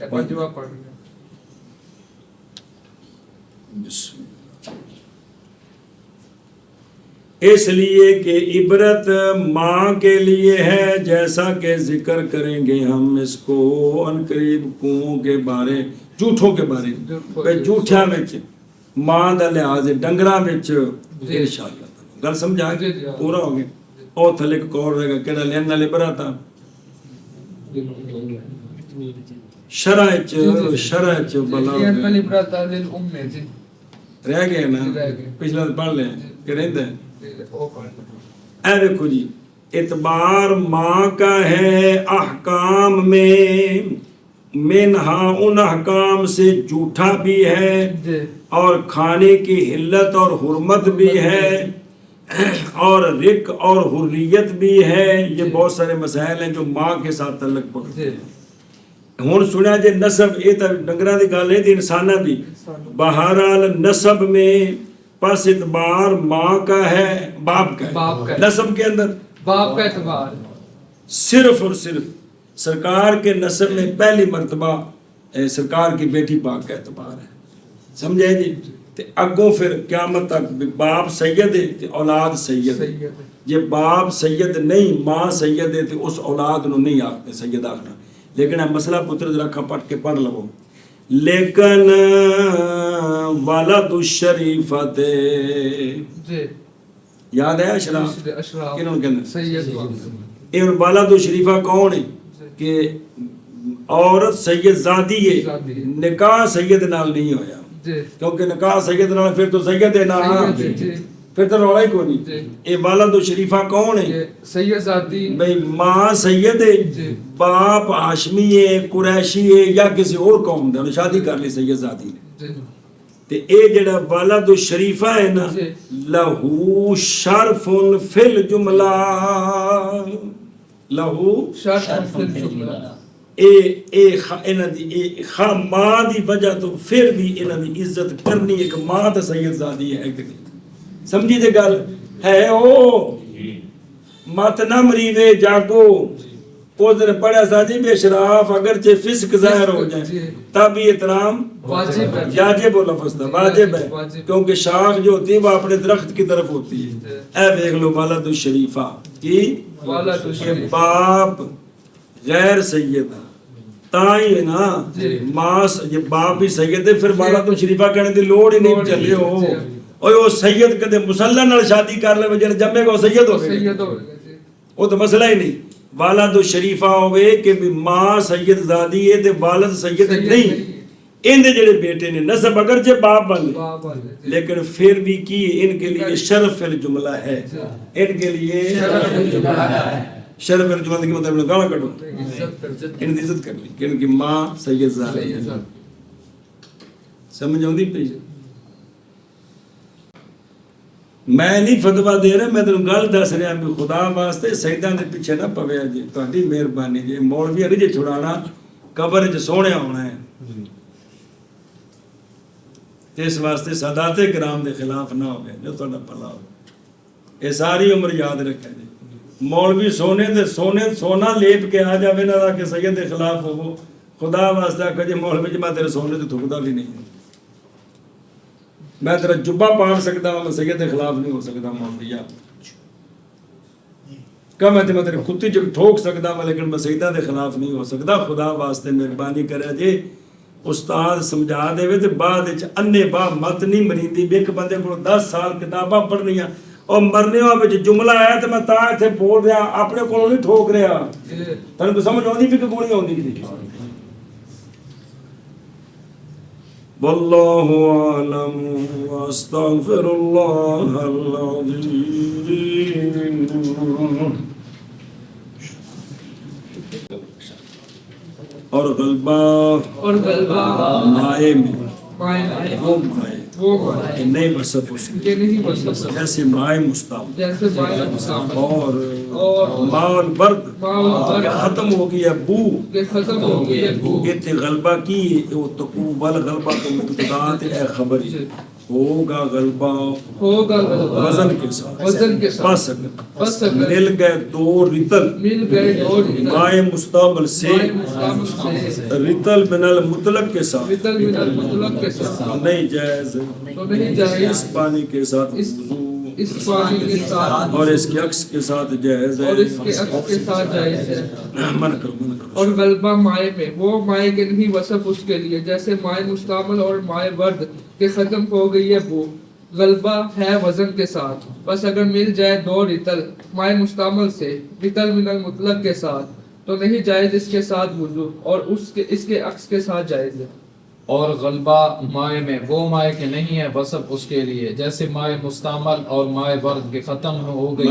پنجواں پڑھ لیا اس لیے کہ عبرت ماں کے لیے ہے جیسا کہ ذکر کریں گے ہم اس کو ان قریب کنووں کے بارے جھوٹوں کے بارے میں جھوٹیاں وچ ماں دا لحاظ ڈنگراں وچ انشاءاللہ گل سمجھا جی، جی، ہاں۔ پورا ہو گیا او تھلے ایک کور رہے گا کہڑا لین والے براتا شرع چ بلا ہو یہ گیا پہلی برات للام ہے جی رہ گئے نا رہ گئے۔ پچھلا پڑھ لیں کہ رہتا ہے وہ پڑھ لیا اے دیکھو جی اعتبار ماں کا ہے احکام میں منہا ان احکام سے جھوٹا بھی ہے جی اور کھانے کی حلت اور حرمت بھی ہے اور رق اور حریت بھی ہے یہ بہت سارے مسائل ہیں جو ماں کے ساتھ تعلق پکڑتے جی ہیں ہن سنیا جے نسب یہ تو ڈنگراں دی گل ہے تے انساناں دی بہرحال نسب میں پس اعتبار ماں کا ہے باپ کا باپ کا ہے ہے۔ نسب کے اندر باپ کا اعتبار صرف اور صرف سرکار کے نسب میں پہلی مرتبہ سرکار کی بیٹی پاک کا اعتبار ہے سمجھے جی تے اگوں پھر قیامت تک بھی باپ سید ہے تے اولاد سید ہے سید ہے۔ جے باپ سید نہیں ماں سید ہے تے اس اولاد نو نہیں آکھتے سید آکھنا لیکن یہ مسئلہ پتر ذرا پڑھ کے پڑھ لو لیکن ولد الشریفت جی یاد ہے اشراف اشراف کنہوں کہندے سید یہ ہن بالادو شریفہ کون ہے کہ عورت سید زادی ہے نکاح سید نال نہیں ہویا جی کیونکہ نکاح سید نال پھر تو سید ہے نا سید جی پھر تو رولا ہی کوئی نہیں جی یہ بالادو شریفہ کون ہے یہ سید ذاتی بھئی ماں سید ہے جی باپ ہاشمی ہے قریشی ہے یا کسی اور قوم دا انہوں شادی کر لی سید زادی نے جی تے اے جڑا والد الشریفہ ہے نا جی لہو شرف فی الجملہ لہو شرط فی الجملہ انہاں دی خا ماں دی وجہ تو پھر بھی انہاں دی عزت کرنی ایک ماں تے سید زادی ہے کہ نہیں سمجھی تے گل ہے او مت نہ مریوے جاگو اس دن پڑھا سا جی بے شراف اگرچہ فسق ظاہر ہو جائے تب یہ احترام واجب ہے واجب و لفظ تھا واجب ہے کیونکہ شاخ جو ہوتی ہے وہ اپنے درخت کی طرف ہوتی ہے اے دیکھ لو والد الشریفہ کی والد الشریف باپ غیر سید تائی ہے نا ماں یہ باپ بھی سید ہے پھر والد الشریفہ کہنے دی لوڑ ہی نہیں چلے ہو اوہ وہ سید کدے مسلح نال شادی کر لے وجہ جمعے کو سید ہو گئے سید ہو گئے جی وہ تو مسئلہ ہی نہیں والد الشریفہ ہوئے کہ ماں سید زادی ہے تے والد سید نہیں ان دے جڑے بیٹے نے نسب اگرچہ باپ والے باپ والے جی لیکن پھر بھی کی ان کے لیے شرف الجملہ ہے ان کے لیے شرف الجملہ کی مطلب گانا کٹو عزت کر ان کی عزت کر لی کہ ان کی ماں سید زادی ہے سمجھ آؤں دی پی میں نہیں فتویٰ دے رہا میں تینوں گل دس رہا بھی خدا واسطے سیداں دے پیچھے نہ پویا جی تہاڈی مہربانی جی مولوی نہیں جی چھڑانا قبر وچ سونے ہونا ہے اس واسطے سادات کرام دے خلاف نہ ہوے جو تہاڈا بھلا ہو یہ ساری عمر یاد رکھے جی مولوی سونے دے سونا لیپ کے آ جاوے نہ کہ سید دے خلاف ہو خدا واسطے کہ جی مولوی جی میں تیرے سونے تے تھکدا بھی نہیں میں تیرا جبہ پاڑ سکتا ہوں میں سید کے خلاف نہیں ہو سکتا مولویا کہ میں تیرے کتی جو ٹھوک سکتا ہوں لیکن میں سیدہ دے خلاف نہیں ہو سکتا خدا واسطے مہربانی کرے جی استاد سمجھا دے وے تے بعد وچ انے با مت نہیں مریندی ایک بندے کو 10 سال کتاباں پڑھنیاں اور مرنے وچ جملہ آیا تے میں تا ایتھے بول رہا اپنے کولوں نہیں ٹھوک رہا تانوں کو سمجھ آندی بھی کہ کوئی نہیں آندی واللہ اعلم واستغفر اللہ العظیم اور غلبہ مائے میں وہ مائے کہ نہیں وصف اس کی جیسے مائے مستعمل اور ماء برد کہ ختم ہو گیا بو یہ تے غلبہ کی وہ تقوبل غلبہ تو مقتدات اے خبری ہوگا غلبہ وزن کے ساتھ پس اگر مل گئے دو رتل مائے مستعمل سے رتل من المطلق کے ساتھ نہیں جائز اس پانی کے ساتھ وضو اس پانی کے ساتھ اور اس کے عکس کے ساتھ جائز ہے اور اس کے عکس کے ساتھ جائز ہے من کرو اور غلبہ مائے میں وہ مائے کے نہیں وصف اس کے لیے جیسے مائے مستعمل اور مائے ورد کے ختم ہو گئی ہے وہ غلبہ ہے وزن کے ساتھ بس اگر مل جائے دو رتل مائے مستعمل سے رتل من المطلق کے ساتھ تو نہیں جائز اس کے ساتھ وضو اور اس کے عکس کے ساتھ جائز ہے اور غلبہ مائع میں وہ مائع کے نہیں ہے وصف اس کے لیے جیسے مائع مستعمل اور مائع برد کے ختم ہو گئی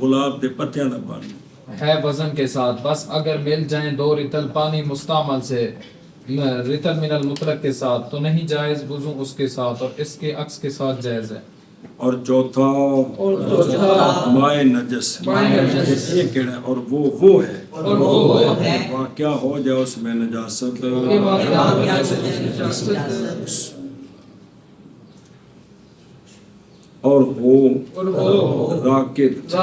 گلاب دے پتیاں دا پانی ہے وزن کے ساتھ بس اگر مل جائیں دو رتل پانی مستعمل سے رتل من المطلق کے ساتھ تو نہیں جائز وضو اس کے ساتھ اور اس کے عکس کے ساتھ جائز ہے اور چوتھا مائع نجس یہ کہنا ہے اور وہ ہے واقعہ ہو جائے اس میں نجاست اور ہو راکد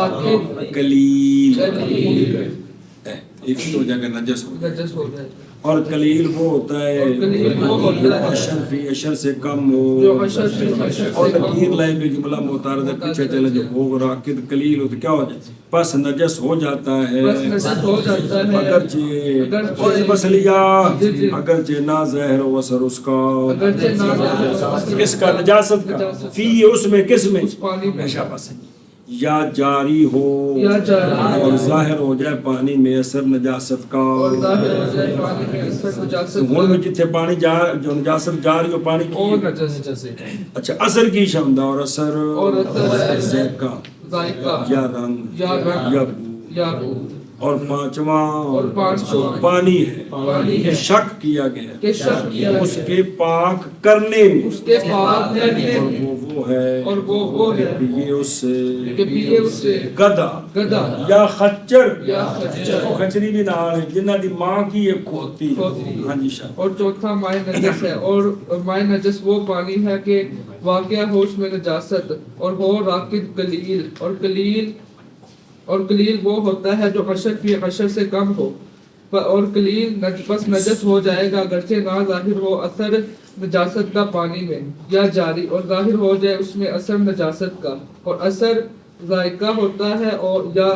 قلیل ایک تو جگہ نجس ہو جائے اور قلیل وہ ہوتا ہے اور قلیل وہ ہوتا ہے اشر فی اشر سے کم ہو جو اشر فی اشر اور سے کم نکیر ہو۔ لائے میں جملہ متعارض ہے پیچھے چلے جو ہو راکد قلیل ہو تو کیا ہو جائے پس نجس ہو جاتا ہے بس نجس ہو جاتا ہے اگرچہ اور بس لیا جی جی اگرچہ نہ ظاہر و اثر اس کا اگرچہ نہ کس کا نجاست کا فی اس میں کس میں اس پانی میں ہمیشہ بس یا جاری ہو یا جاری اور ظاہر ہو جائے پانی میں اثر نجاست کا اور ظاہر ہو جائے پانی میں اثر نجاست ہوں کا میں جتھے پانی جو نجاست جاری ہو پانی اور کی نجس اچھا اثر کی شمدہ اور اثر اور اثر ذائقہ ذائقہ یا رنگ یا رنگ یا بو یا بو اور پانچواں اور پانچواں پانی ہے پانی یہ ہے شک کیا گیا کہ شک کیا اس ہے کے پاک کرنے میں اس کے پاک کرنے اور میں وہ ہے اور وہ ہے یہ اس سے کہ پیے اس سے گدا گدا یا خچر یا خچر وہ خچری بھی نال ہے جنہ دی ماں کی یہ کھوتی ہاں جی شاہ اور چوتھا مائع نجس ہے اور مائع نجس وہ پانی ہے کہ واقع ہو اس میں نجاست اور ہو راکد قلیل اور قلیل وہ ہوتا ہے جو عشر فی عشر سے کم ہو اور قلیل بس نجس ہو جائے گا اگرچہ نہ ظاہر ہو اثر نجاست کا پانی میں یا جاری اور ظاہر ہو جائے اس میں اثر نجاست کا اور اثر ذائقہ ہوتا ہے اور یا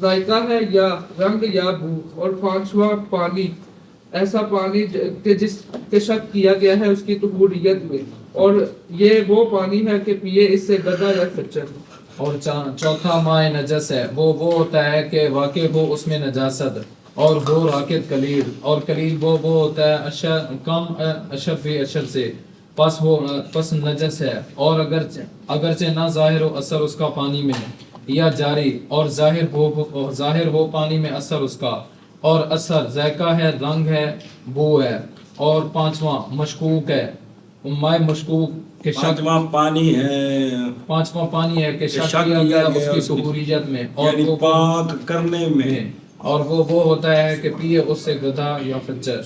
ذائقہ ہے یا رنگ یا بو اور پانچواں پانی ایسا پانی کہ جس کے شک کیا گیا ہے اس کی طہوریت میں اور یہ وہ پانی ہے کہ پیے اس سے گدا یا خچر اور چوتھا مائع نجس ہے وہ ہوتا ہے کہ واقع ہو اس میں نجاست اور وہ راکد قلیل اور قلیل وہ ہوتا ہے اشر کم اشر فی اشر سے پس نجس ہے اور اگرچہ نہ ظاہر ہو اثر اس کا پانی میں یا جاری اور ظاہر ہو پانی میں اثر اس کا اور اثر ذائقہ ہے رنگ ہے بو ہے اور پانچواں مشکوک ہے مائع مشکوک کہ شک پانچواں پانی ہے پانچواں پانی ہے کہ شک شک کیا کیا گیا گیا اس کی اس کی طہوریت میں اور یعنی وہ پاک کرنے میں اور وہ ہوتا ہے کہ پیے اس سے گدھا یا خچر